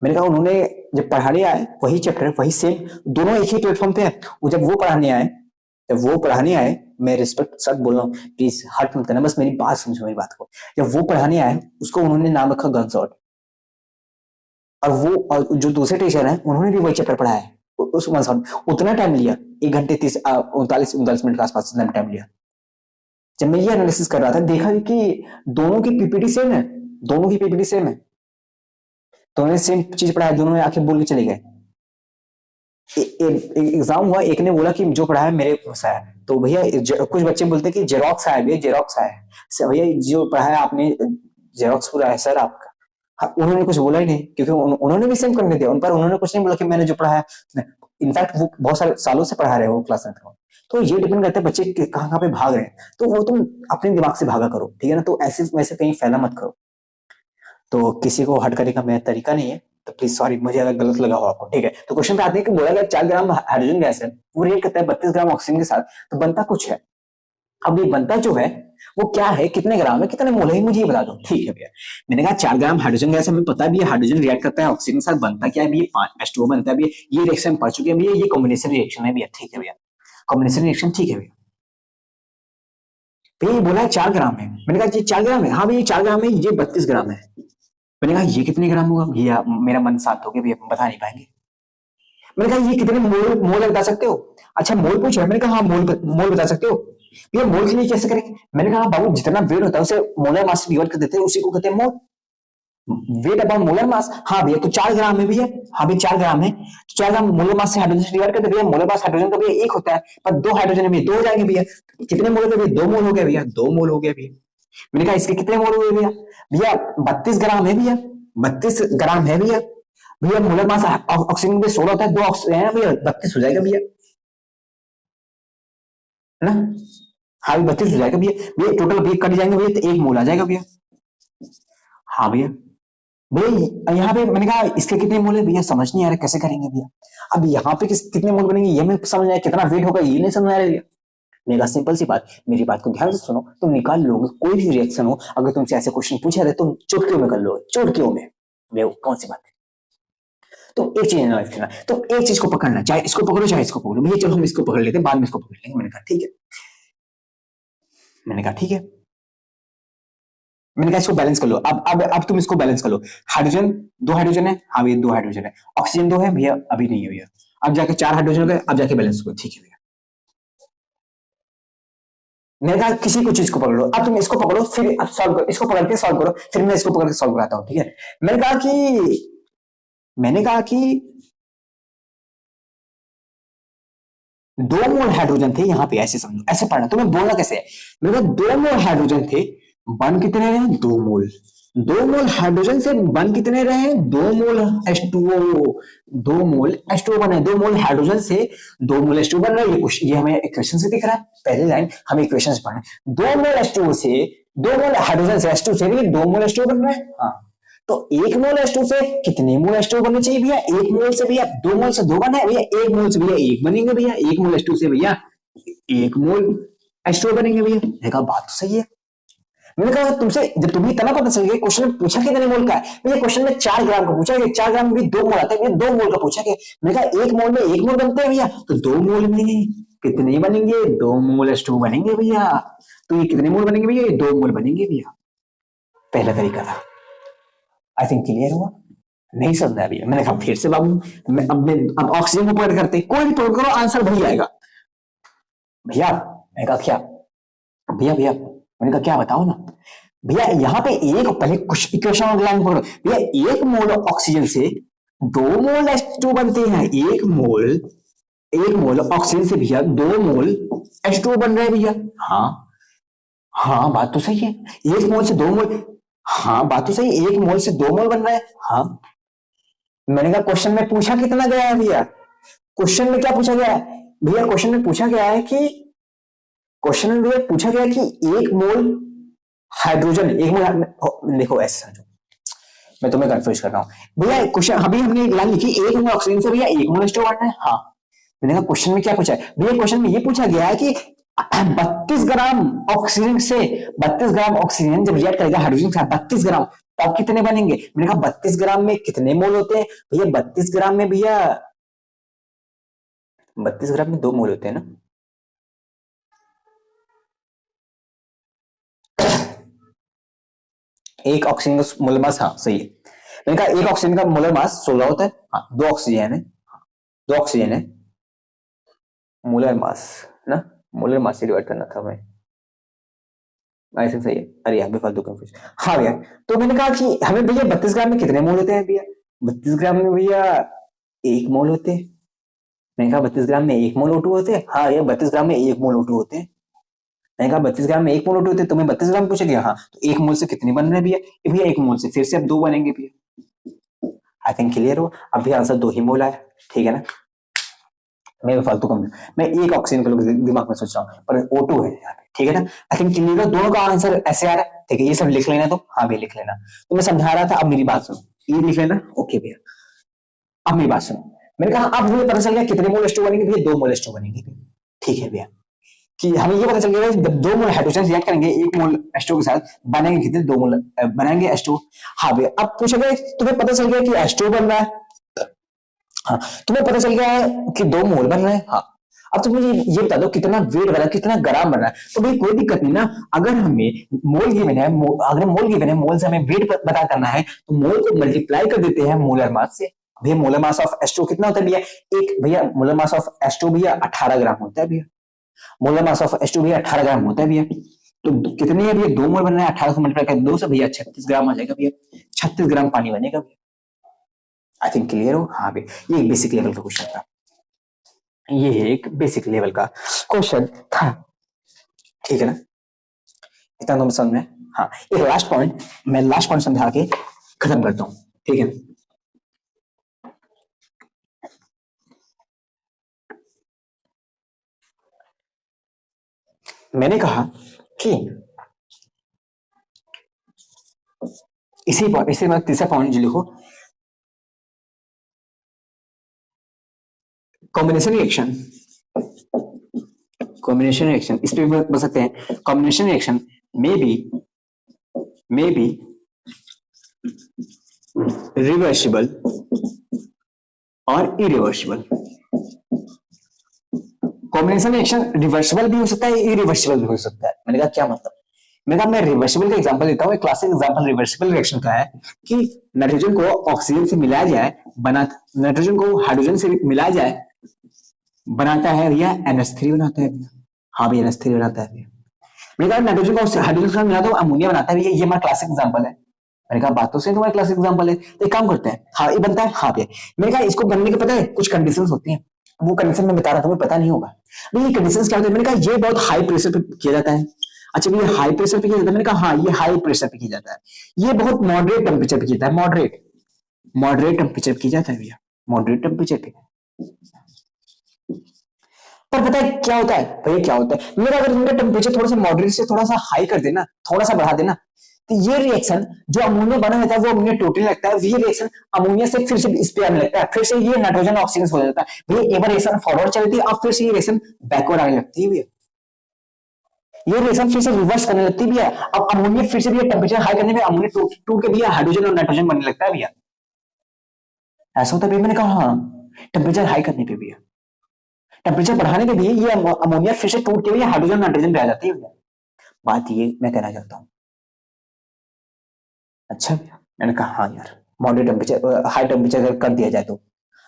मैंने कहा उन्होंने जब पढ़ाने आए वही चैप्टर वही सेम, दोनों एक ही प्लेटफॉर्म पे है, वो जब वो पढ़ाने आए, मैं रिस्पेक्ट साथ बोल रहा हूँ, प्लीज हर्ट मत करना, बस मेरी बात समझो, मेरी बात को। जब वो पढ़ाने आए उसको उन्होंने नाम रखा गनशॉट, और जो दूसरे टीचर हैं उन्होंने भी वही चैप्टर पढ़ाया है, उस गनशॉट उतना टाइम लिया, 1 घंटे 39 मिनट के आसपास टाइम लिया। जब मैं ये एनालिसिस कर रहा था देखा कि दोनों की पीपीटी सेम है, दोनों की पीपीटी सेम है, दोनों सेम चीज पढ़ाया, दोनों आके बोल के चले गए। एग्जाम हुआ, एक ने बोला कि जो पढ़ाया मेरे पास है, तो भैया कुछ बच्चे बोलते कि जेरोक्स आया भैया, जेरोक्स आया भैया, जो पढ़ाया आपने जेरोक्स पूरा है सर आपका। हाँ, उन्होंने कुछ बोला ही नहीं क्योंकि उन्होंने भी सेम करने दिया, उन पर उन्होंने कुछ नहीं बोला कि मैंने जो पढ़ाया, इनफैक्ट वो बहुत सारे सालों से पढ़ा रहे हो क्लास 9 में। तो ये डिपेंड करता है बच्चे कहाँ कहाँ पे भाग रहे हैं, तो वो तुम अपने दिमाग से भागा करो, ठीक है ना, तो ऐसे वैसे कहीं फैला मत करो। तो किसी को हट करने का मेरा तरीका नहीं है, तो प्लीज सॉरी मुझे अगर गलत लगा हो आपको, ठीक है। तो क्वेश्चन पे आते हैं कि बोला गया 4 ग्राम हाइड्रोजन गैस है, वो रिएक्ट करता है 32 ग्राम ऑक्सीजन के साथ, तो बनता कुछ है। अब ये बनता जो है वो क्या है, कितने ग्राम है, कितने मोल है, मुझे ये बता दो, ठीक है भैया। मैंने कहा 4 ग्राम हाइड्रोजन गैस हमें पता भी है, हाइड्रोजन रिएक्ट करता है ऑक्सीजन के साथ, बनता क्या है भैया, 5H2O बनता है भैया, ये रिएक्शन पढ़ चुके हैं भैया, ये कॉम्बिनेशन रिएक्शन है भैया, ठीक है भैया, कॉम्बिनेशन रिएक्शन, ठीक है भैया। भैया बोला है 4 ग्राम है, मैंने कहा ये 4 ग्राम है, हाँ भैया 4 ग्राम है, ये 32 ग्राम है। मैंने कहा ये कितने ग्राम होगा भैया, मेरा मन साथ हो गया भैया, बता नहीं पाएंगे। मैंने कहा ये कितने मोल मोल बता सकते हो? अच्छा मोल पूछा है, मैंने कहा हाँ मोल बता सकते हो भैया, मोल के लिए कैसे करेंगे? मैंने कहा बाबू जितना वेट होता है उसे मोलर मास डिवाइड कर देते हैं, उसी को कहते हैं मोल, वेट अपॉन मोलर मास। हाँ भैया तो 4 ग्राम है भैया, हाँ भैया 4 ग्राम है, तो 4 ग्राम मोलर मास से हाइड्रोजन डिवाइड करते भैया, मोलर मास हाइड्रोजन का भैया 1 होता है, पर 2 हाइड्रोजन है भैया 2 हो जाएंगे भैया, कितने मोल हो गए भैया, 2 मोल हो गया भैया, 2 मोल हो गया भैया। मैंने कहा इसके कितने मोल हुए भैया, भैया 32 ग्राम है भैया, 32 ग्राम है भैया, भैया मोलर मास ऑक्सीजन में 16 होता है, 2 ऑक्सीजन है भैया, 32 हो जाएगा भैया, है ना, हाँ 32 हो जाएगा भैया, भैया टोटल भैया कट जाएंगे भैया तो 1 मोल आ जाएगा भैया। हाँ भैया, भैया यहाँ पे मैंने कहा इसके कितने मोल है भैया, समझ नहीं आ रहा कैसे करेंगे भैया, अब यहाँ पे कितने मोल बनेंगे ये मैं समझ आया, कितना वेट होगा ये नहीं समझ आ रहा भैया। मैंने कहा सिंपल सी बात, मेरी बात को ध्यान से सुनो, तुम निकाल लोगे, कोई भी रिएक्शन हो अगर तुमसे ऐसे क्वेश्चन पूछा जाए तुम चुटकियों में कर लो, चुटकियों में, कौन सी बात है। तुम एक चीज एनालाइज करना, तुम एक चीज को पकड़ना, चाहे इसको पकड़ो चाहे इसको पकड़ो, भैया चलो हम इसको पकड़ लेते हैं बाद में इसको पकड़ लेंगे। मैंने कहा ठीक है, मैंने कहा ठीक है, मैंने कहा इसको बैलेंस कर लो, अब तुम इसको बैलेंस कर लो, हाइड्रोजन 2 हाइड्रोजन है, हाँ भैया 2 हाइड्रोजन है, ऑक्सीजन 2 है भैया, अभी नहीं है भैया, अब जाके 4 हाइड्रोजन हो गए, अब जाके बैलेंस करो, ठीक है भैया। मैंने कहा किसी को चीज को पकड़ लो, अब तुम इसको पकड़ो फिर अब सॉल्व करो, इसको पकड़ के सॉल्व करो, फिर मैं इसको पकड़ के सॉल्व कराता हूं, ठीक है। मैंने कहा कि 2 मोल हाइड्रोजन थे यहाँ पे, ऐसे समझो, ऐसे पढ़ना, तुम्हें बोलना कैसे है। मेरे पास 2 मोल हाइड्रोजन थे, बन कितने रहे 2 मोल, 2 मोल हाइड्रोजन से बन कितने रहे 2 मोल H2O, 2 मोल H2O बने, 2 मोल हाइड्रोजन से 2 मोल H2O बन रहा है, ये हमें इक्वेशन से दिख रहा है, पहली लाइन हमें इक्वेशन से पढ़ना है, 2 मोल H2O से 2 मोल हाइड्रोजन से H2 से भी 2 मोल H2O बन रहा है, हाँ तो 1 मोल H2 से कितने मोल H2 बनने चाहिए भैया? 1 मोल से भैया 2 मोल से 2 बना है भैया, 1 मोल से भैया 1 बनेंगे भैया, 1 मोल H2 से भैया 1 मोल H2 बनेंगे भैया। मैंने कहा बात तो सही है। मैंने कहा तुमसे जब तुम्हें इतना पता चल गया, क्वेश्चन में पूछा कितने मोल का है भैया? क्वेश्चन में 4 ग्राम का पूछा गया, 4 ग्राम में भी 2 मोल आता है भैया, 2 मोल का पूछा गया। मैंने कहा 1 मोल में 1 मोल बनते हैं भैया, तो 2 मोल में कितने बनेंगे? 2 मोल H2 बनेंगे भैया। तो ये कितने मोल बनेंगे भैया? ये 2 मोल बनेंगे भैया। पहला तरीका था। आई थिंक क्लियर हुआ? नहीं समझा भैया? मैंने कहा फिर से बाबू, अब ऑक्सीजन को पकड़ करते, कोई भी पकड़ करो आंसर वही आएगा भैया। मैंने कहा क्या भैया? भैया मैंने कहा क्या बताओ ना भैया। यहाँ पे एक पहले कुछ इक्वेशन लाइन पकड़ो भैया। 1 मोल ऑक्सीजन से 2 मोल H2 बनते हैं। 1 मोल ऑक्सीजन से भैया 2 मोल H2 बन रहे हैं भैया। हाँ बात तो सही है। 1 मोल से 2 मोल, हाँ बात तो सही है, 1 मोल से 2 मोल बन रहा है। हाँ मैंने कहा क्वेश्चन में पूछा कितना गया है भैया? क्वेश्चन में क्या पूछा गया है भैया? क्वेश्चन में पूछा गया है कि 1 मोल हाइड्रोजन, 1 मोल, देखो ऐसे समझो, मैं तुम्हें कंफ्यूज कर रहा हूं भैया। क्वेश्चन अभी हमने लाइन लिखी 1 मोल ऑक्सीजन से भैया 1 मोल H2 बनना है। हाँ मैंने कहा क्वेश्चन में क्या पूछा है भैया? क्वेश्चन में ये पूछा गया है कि 32 ग्राम ऑक्सीजन से 32 ग्राम ऑक्सीजन जब रिएक्ट करेगा हाइड्रोजन के साथ 32 ग्राम, तब कितने बनेंगे? मैंने कहा 32 ग्राम में कितने मोल होते हैं भैया? 32 ग्राम में भैया 32 ग्राम में 2 मोल होते हैं ना। एक ऑक्सीजन का मोलर मास, हाँ सही है। मैंने कहा एक ऑक्सीजन का मोलर मास 16 होता है। हाँ 2 ऑक्सीजन है, 2 ऑक्सीजन है। मोलर मास ना, मोलर मास से डिवाइड करना था मैं, ऐसे सही है। अरे यहाँ पे फालतू कंफ्यूज। हाँ भैया, तो मैंने कहा कि हमें भैया 32 ग्राम में कितने मोल होते हैं भैया? 32 ग्राम में भैया 1 मोल होते हैं। मैंने कहा 32 ग्राम में 1 मोल O2 होते हैं। हाँ भैया 32 ग्राम में 1 मोल O2 होते हैं। मैंने कहा 32 ग्राम में 1 मोल O2 होते हैं, तुम्हें 32 ग्राम पूछे गया। हाँ तो 1 मोल से कितने बन रहे हैं भैया? भैया 1 मोल से फिर से अब 2 बनेंगे भैया। आई थिंक क्लियर हो? अब भैया आंसर 2 ही मोल आया, ठीक है ना। मैं फालतू कम, मैं एक ऑक्सीजन का दिमाग में सोच रहा हूँ पर O2 है यहाँ पे, ठीक है ना। आई थिंक क्लियर हो? दोनों का आंसर ऐसे आ रहा है, ठीक है। ये सब लिख लेना, तो हाँ भैया लिख लेना। तो मैं समझा रहा था, अब मेरी बात सुनो, ये लिख लेना। ओके भैया अब मेरी बात सुनो। मैंने कहा अब मुझे पता चल गया कितने मोल H2 बनेंगे भैया? 2 मोल H2 बनेंगे, ठीक है भैया। कि हमें ये पता चल गया जब 2 मोल हाइड्रोजन रिएक्ट करेंगे 1 मोल H2 के साथ, बनेंगे कितने? 2 मोल बनाएंगे H2। हाँ भैया अब पूछा गया, तुम्हें पता चल गया कि H2 बन रहा है। हाँ तुम्हें पता चल गया है कि 2 मोल बन रहे हैं। हाँ अब तुम मुझे ये बता दो कितना वेट बना, कितना ग्राम बना है। तो भाई कोई दिक्कत नहीं ना, अगर हमें मोल गिवन है, अगर मोल गिवन है, मोल से हमें वेट पता करना है, तो मोल को मल्टीप्लाई कर देते हैं मोलर मास से। भैया मोलर मास ऑफ H2 कितना होता है भैया? एक भैया मोलर मास ऑफ H2 भैया 18 ग्राम होता है भैया। मोलर मास ऑफ H2 भैया 18 ग्राम होता है भैया। तो कितने है भैया? 2 मोल बनना है, 18 से मल्टीप्लाई कर 2 से भैया 36 ग्राम आ जाएगा भैया। 36 ग्राम पानी बनेगा भैया। आई थिंक क्लियर हो? हाँ भैया ये एक बेसिक लेवल का क्वेश्चन था, ये एक बेसिक लेवल का क्वेश्चन था, ठीक है ना। इतना तुम समझ में? हाँ एक लास्ट पॉइंट, मैं लास्ट पॉइंट समझा के खत्म करता हूं, ठीक है। मैंने कहा कि इसी में तीसरा पॉइंट जो लिखो, कॉम्बिनेशन रिएक्शन इस पे बता सकते हैं। Combination reaction may be reversible और इरिवर्सिबल। कॉम्बिनेशन रिएक्शन रिवर्सिबल भी हो सकता है, इरिवर्सिबल भी हो सकता है। मैंने कहा क्या मतलब? मैंने कहा मैं रिवर्सिबल का एग्जांपल देता हूं। एक क्लासिक एग्जांपल रिवर्सिबल रिएक्शन का है कि नाइट्रोजन को ऑक्सीजन से मिलाया जाए, नाइट्रोजन को हाइड्रोजन से मिलाया जाए, बनाता है भैया NH3 बनाता है भैया। हाँ भैया NH3 बनाता है भैया। मैंने कहा नाइट्रोजन को हाइड्रोजन से मिला दो अमोनिया बनाता है भैया। ये हमारा क्लासिक एग्जांपल है। मैंने कहा बात तो सही, तुम्हारा क्लासिक एग्जांपल है। तो एक काम करते हैं, हाँ ये बनता है। हाँ भैया मैंने कहा इसको बनने के पता है कुछ कंडीशंस होती हैं, वो कंडीशन मैं बता रहा था, तुम्हें पता नहीं होगा। ये कंडीशंस क्या होती है? मैंने कहा ये बहुत हाई प्रेशर पे किया जाता है। अच्छा भैया हाई प्रेशर पे किया जाता है? मैंने कहा हाँ ये हाई प्रेशर पे किया जाता है। ये बहुत मॉडरेट टेम्परेचर पे किया जाता है, मॉडरेट टेम्परेचर पे किया जाता है भैया, मॉडरेट टेम्परेचर पे। पर पता है क्या होता है भैया? क्या होता है मेरा, अगर मेरा टेम्परेचर थोड़ा सा मॉडरेट से थोड़ा सा हाई कर देना, थोड़ा सा बढ़ा देना, तो ये रिएक्शन जो अमोनिया बना रहता है वो अमोनिया टोटली लगता है, ये रिएक्शन अमोनिया से फिर से इस पे आने लगता है, फिर से ये नाइट्रोजन ऑक्सीजन हो जाता है भैया। एक बार रिएक्शन फॉरवर्ड चलती है, अब फिर से ये रिएक्शन बैकवर्ड आने लगती है भैया, ये रिएक्शन फिर से रिवर्स करने लगती है भैया। अब अमोनिया फिर से भैया टेम्परेचर हाई करने में अमोनिया टूट के भैया हाइड्रोजन और नाइट्रोजन बनने लगता है भैया, ऐसा होता है भैया। मैंने कहा हाँ, टेम्परेचर हाई करने पे भैया, टेम्परेचर बढ़ाने पे भी ये अमोनिया फिर से टूट के भैया हाइड्रोजन नाइट्रोजन रह जाती है भैया। बात ये मैं कहना चाहता हूँ। अच्छा भैया, मैंने कहा हाँ यार, मॉडरेट टेम्परेचर हाई टेम्परेचर कर दिया जाए तो,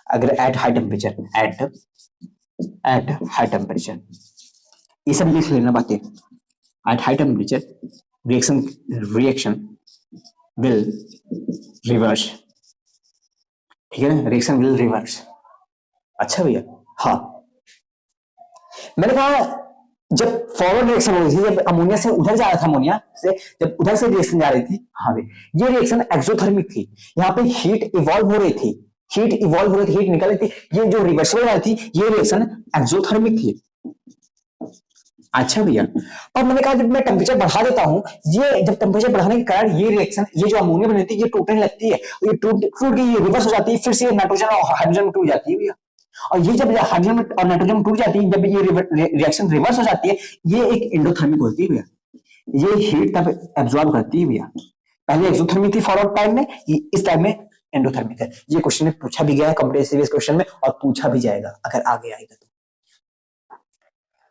अगर at high temperature, at high temperature, ये सब लिख लेना बातें। At high temperature reaction will reverse, ठीक है ना, रिएक्शन विल रिवर्स। अच्छा भैया, हाँ मैंने कहा जब फॉरवर्ड रिएक्शन हो रही थी, जब अमोनिया से उधर जा रहा था, अमोनिया से जब उधर से रिएक्शन जा रही थी, हाँ भैया ये रिएक्शन एक्सोथर्मिक थी, यहाँ पे हीट इवॉल्व हो रही थी, हीट इवॉल्व हो रही थी, हीट निकल रही थी, ये जो रिवर्सिबल वाली थी ये रिएक्शन एक्सोथर्मिक थी। अच्छा भैया, और मैंने कहा जब मैं टेम्परेचर बढ़ा देता हूँ, ये जब टेम्परेचर बढ़ाने के कारण ये रिएक्शन, ये जो अमोनिया बनी थी ये टूटने लगती है, ये टूट के ये रिवर्स हो जाती है, फिर से नाइट्रोजन और हाइड्रोजन में टूट जाती है भैया। और ये जब हाइड्रोजन और नाइट्रोजन में टूट जाती है, जब ये रिएक्शन रिवर्स हो जाती है, ये एक एंडोथर्मिक होती है भैया, ये हीट तब एब्जॉर्ब करती है भैया। पहले एक्सोथर्मिक थी फॉरवर्ड टाइम में, इस टाइम में एंडोथर्मिक है। ये क्वेश्चन में पूछा भी गया है कॉम्पिटिटिव क्वेश्चन में, और पूछा भी जाएगा अगर आगे आएगा तो।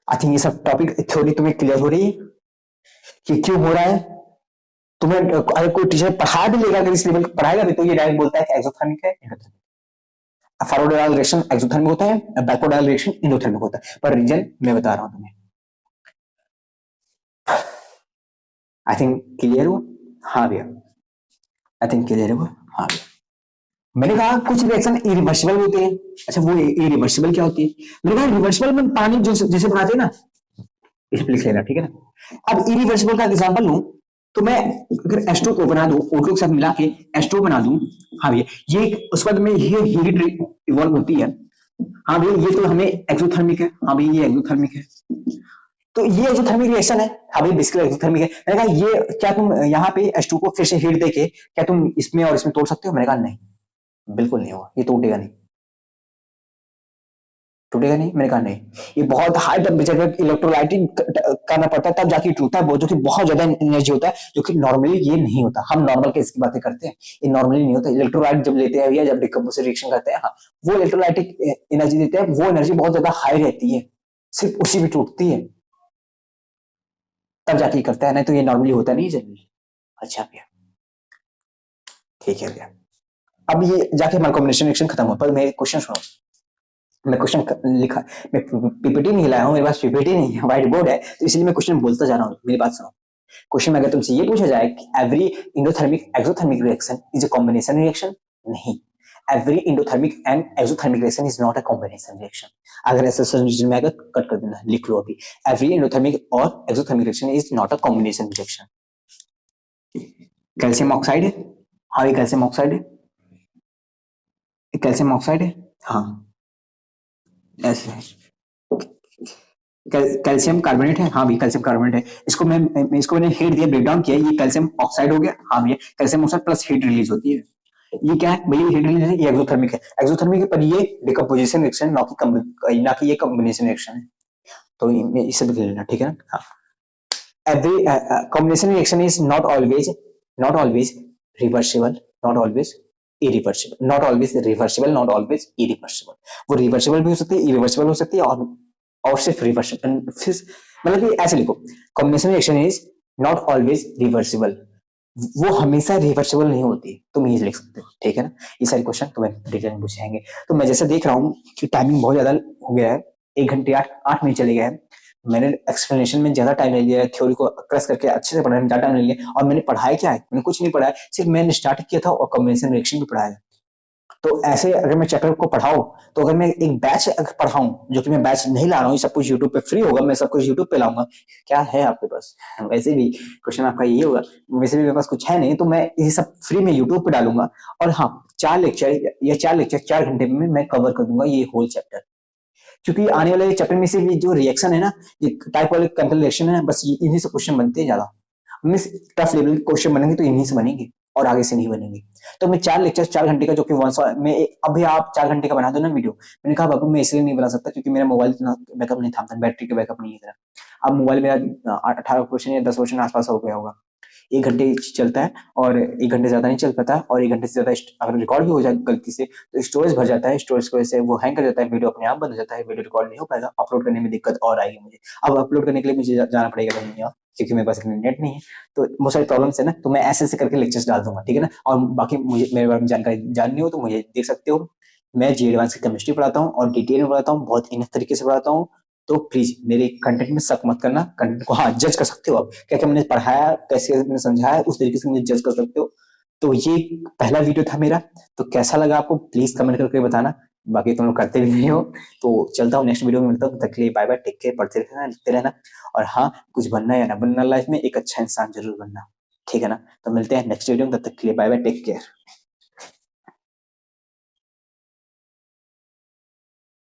आई थिंक ये सब टॉपिक थ्योरी तुम्हें क्लियर हो रही है कि क्यों हो रहा है। तुम्हें अगर कोई टीचर पढ़ा भी लेगा, अगर इस लेवल पढ़ाएगा भी, तो ये डायरेक्ट बोलता है कि एक्सोथर्मिक है, एंडोथर्मिक। फॉरवर्ड वाला रिएक्शन एक्सोथर्मिक होता है, बैकवर्ड वाला रिएक्शन एंडोथर्मिक होता है, पर रीजन मैं बता रहा हूं तुम्हें। आई थिंक क्लियर हो? हाँ भैया, आई थिंक क्लियर हो। हाँ भैया, मैंने कहा कुछ रिएक्शन इरिवर्सिबल होते हैं। अच्छा, वो इरिवर्सिबल क्या होती है? मैंने कहा रिवर्सिबल में पानी जो जैसे बनाते हैं ना, इस पे लिख लेना, ठीक है ना। अब इरिवर्सिबल का एग्जांपल लूं तो मैं अगर H2 को बना दूं, O2 के साथ मिला के H2 बना दूं, हाँ भैया, ये उसके बाद में ये हीट इवॉल्व होती है। हाँ भैया, ये तो हमें एक्सोथर्मिक है, हाँ भैया ये एक्सोथर्मिक है, तो ये एक्सोथर्मिक रिएक्शन है, हाँ भाई बेसिकली एक्सोथर्मिक है। मैंने कहा ये क्या तुम यहाँ पे H2 को फिर से हीट देके क्या तुम इसमें और इसमें तोड़ सकते हो? मैंने कहा नहीं, बिल्कुल नहीं होगा, ये टूटेगा नहीं, टूटेगा नहीं। मैंने कहा नहीं, ये बहुत हाई टेम्परेचर पे इलेक्ट्रोलाइटिंग करना पड़ता है तब जाके टूटता है, जो कि बहुत ज्यादा एनर्जी होता है, जो कि नॉर्मली ये नहीं होता। हम नॉर्मल केस की बातें करते हैं, ये नॉर्मली नहीं होता। इलेक्ट्रोलाइट जब लेते हैं या जब डिकम्पोजिशन रिएक्शन करते हैं, हाँ वो इलेक्ट्रोलाइटिक एनर्जी देते हैं, वो एनर्जी बहुत ज्यादा हाई रहती है, सिर्फ उसी में टूटती है, तब जाके करता है, नहीं तो ये नॉर्मली होता नहीं जनरली। अच्छा भैया, ठीक है भैया। अब ये जाके हमारा कॉम्बिनेशन रिएक्शन खत्म हुआ, पर मैं क्वेश्चन सुनो, मैं क्वेश्चन लिखा, मैं पीपीटी नहीं लाया हूं, मेरे पास पीपीटी नहीं है, व्हाइट बोर्ड है, तो इसलिए मैं क्वेश्चन बोलता जा रहा हूं। मेरी बात सुनो, क्वेश्चन में अगर तुमसे ये पूछा जाए कि every endothermic exothermic reaction is a combination reaction, नहीं, every endothermic and exothermic reaction is not a combination reaction. अगर ऐसा सजेशन में अगर कट कर देना, लिख लो अभी, एवरी इंडोथर्मिक और exothermic reaction is not a combination reaction. Calcium oxide है, हाँ ये कैल्शियम ऑक्साइड है, कैल्शियम ऑक्साइड है, हाँ ऐसे है। कैल्शियम कार्बोनेट है, हाँ भी कैल्शियम कार्बोनेट है। इसको इसको मैंने हीट दिया, ब्रेक डाउन किया, ये कैल्शियम ऑक्साइड हो गया, हाँ भैया calcium oxide plus heat release होती है। ये क्या है भैया? हीट रिलीज है, ये एक्सोथर्मिक है, एक्सोथर्मिक है, पर ये डिकम्पोजिशन रिएक्शन ना कि ये कॉम्बिनेशन रिएक्शन है, तो इसे भी लेना, ठीक है ना। हाँ, every combination reaction is not always reversible, not always irreversible, not always reversible, not always irreversible. वो रिवर्सिबल भी हो सकती है, इरिवर्सिबल हो सकती है, और सिर्फ रिवर्सिबल, मतलब कि ऐसे लिखो, combination reaction is not always reversible, वो हमेशा रिवर्सिबल नहीं होती, तुम ये लिख सकते हो, ठीक है ना। ये सारे क्वेश्चन तुम्हें डिटेल में पूछेंगे। तो मैं जैसे देख रहा हूँ कि टाइमिंग बहुत ज्यादा हो गया है, 1 घंटे 8 मिनट चले गए हैं, मैंने एक्सप्लेनेशन में ज्यादा टाइम ले लिया है, थ्योरी को क्रस करके अच्छे से पढ़ाने में ज्यादा टाइम ले लिया, और मैंने पढ़ाया क्या है? मैंने कुछ नहीं पढ़ाया, सिर्फ मैंने स्टार्ट किया था और कॉम्बिनेशन रिएक्शन भी पढ़ाया। तो ऐसे अगर मैं चैप्टर को पढ़ाऊं, तो अगर मैं एक बैच अगर पढ़ाऊं, जो कि मैं बैच नहीं ला रहा हूँ, सब कुछ यूट्यूब पे फ्री होगा, मैं सब कुछ यूट्यूब पे लाऊंगा। क्या है आपके पास? वैसे भी क्वेश्चन आपका ये होगा, वैसे भी मेरे पास कुछ है नहीं, तो मैं ये सब फ्री में यूट्यूब पे डालूंगा, और हाँ 4 लेक्चर 4 घंटे में मैं कवर कर दूंगा ये होल चैप्टर। क्योंकि आने वाले चैप्टर में से ये जो रिएक्शन है ना, ये टाइप वाले केमिकल रिएक्शन है, बस इन्हीं से क्वेश्चन बनते हैं ज्यादा। मीन्स टफ लेवल के क्वेश्चन बनेंगे तो इन्हीं से बनेंगे और आगे से नहीं बनेंगे। तो मैं 4 लेक्चर 4 घंटे का जो कि मैं अभी आप 4 घंटे का बना दो ना वीडियो। मैंने कहा बाबू मैं इसलिए नहीं बना सकता क्योंकि मेरा मोबाइल इतना बैकअप नहीं था, बैटरी का बैकअप नहीं है इतना। अब मोबाइल मेरा 18 क्वेश्चन या 10 क्वेश्चन आसपास हो गया होगा। 1 घंटे चलता है और 1 घंटे ज्यादा नहीं चल पाता, और 1 घंटे से ज्यादा अगर रिकॉर्ड भी हो जाए गलती से तो स्टोरेज भर जाता है, स्टोरेज की वजह से वो हैंग कर जाता है, वीडियो अपने आप बंद हो जाता है, वीडियो रिकॉर्ड नहीं हो पाएगा, अपलोड करने में दिक्कत और आएगी मुझे। अब अपलोड करने के लिए मुझे जाना पड़ेगा कहीं और, क्योंकि मेरे पास इतना नेट नहीं है। तो बहुत सारी प्रॉब्लम्स है ना, तो मैं ऐसे ऐसे करके लेक्चर्स डाल दूंगा, ठीक है ना। और बाकी मुझे मेरे बारे में जानकारी जाननी हो तो मुझे देख सकते हो। मैं जी एडवांस की केमिस्ट्री पढ़ाता हूँ और डिटेल में पढ़ाता हूँ, बहुत इनफ तरीके से पढ़ाता हूँ। तो प्लीज मेरे कंटेंट में शक मत करना, कंटेंट को हाँ जज कर सकते हो आप, क्या क्या मैंने पढ़ाया, कैसे मैंने समझाया, उस तरीके से मुझे जज कर सकते हो। तो ये पहला वीडियो था मेरा, तो कैसा लगा आपको प्लीज कमेंट करके बताना। बाकी तुम लोग करते भी नहीं हो। तो चलता हूँ, नेक्स्ट वीडियो में मिलता हूँ, तब तक के लिए बाय बाय, टेक केयर, पढ़ते रहना, लिखते रहना। और हाँ, कुछ बनना या ना बनना लाइफ में, एक अच्छा इंसान जरूर बनना, ठीक है ना। तो मिलते हैं नेक्स्ट वीडियो में, तब तक के लिए बाय बाय, टेक केयर।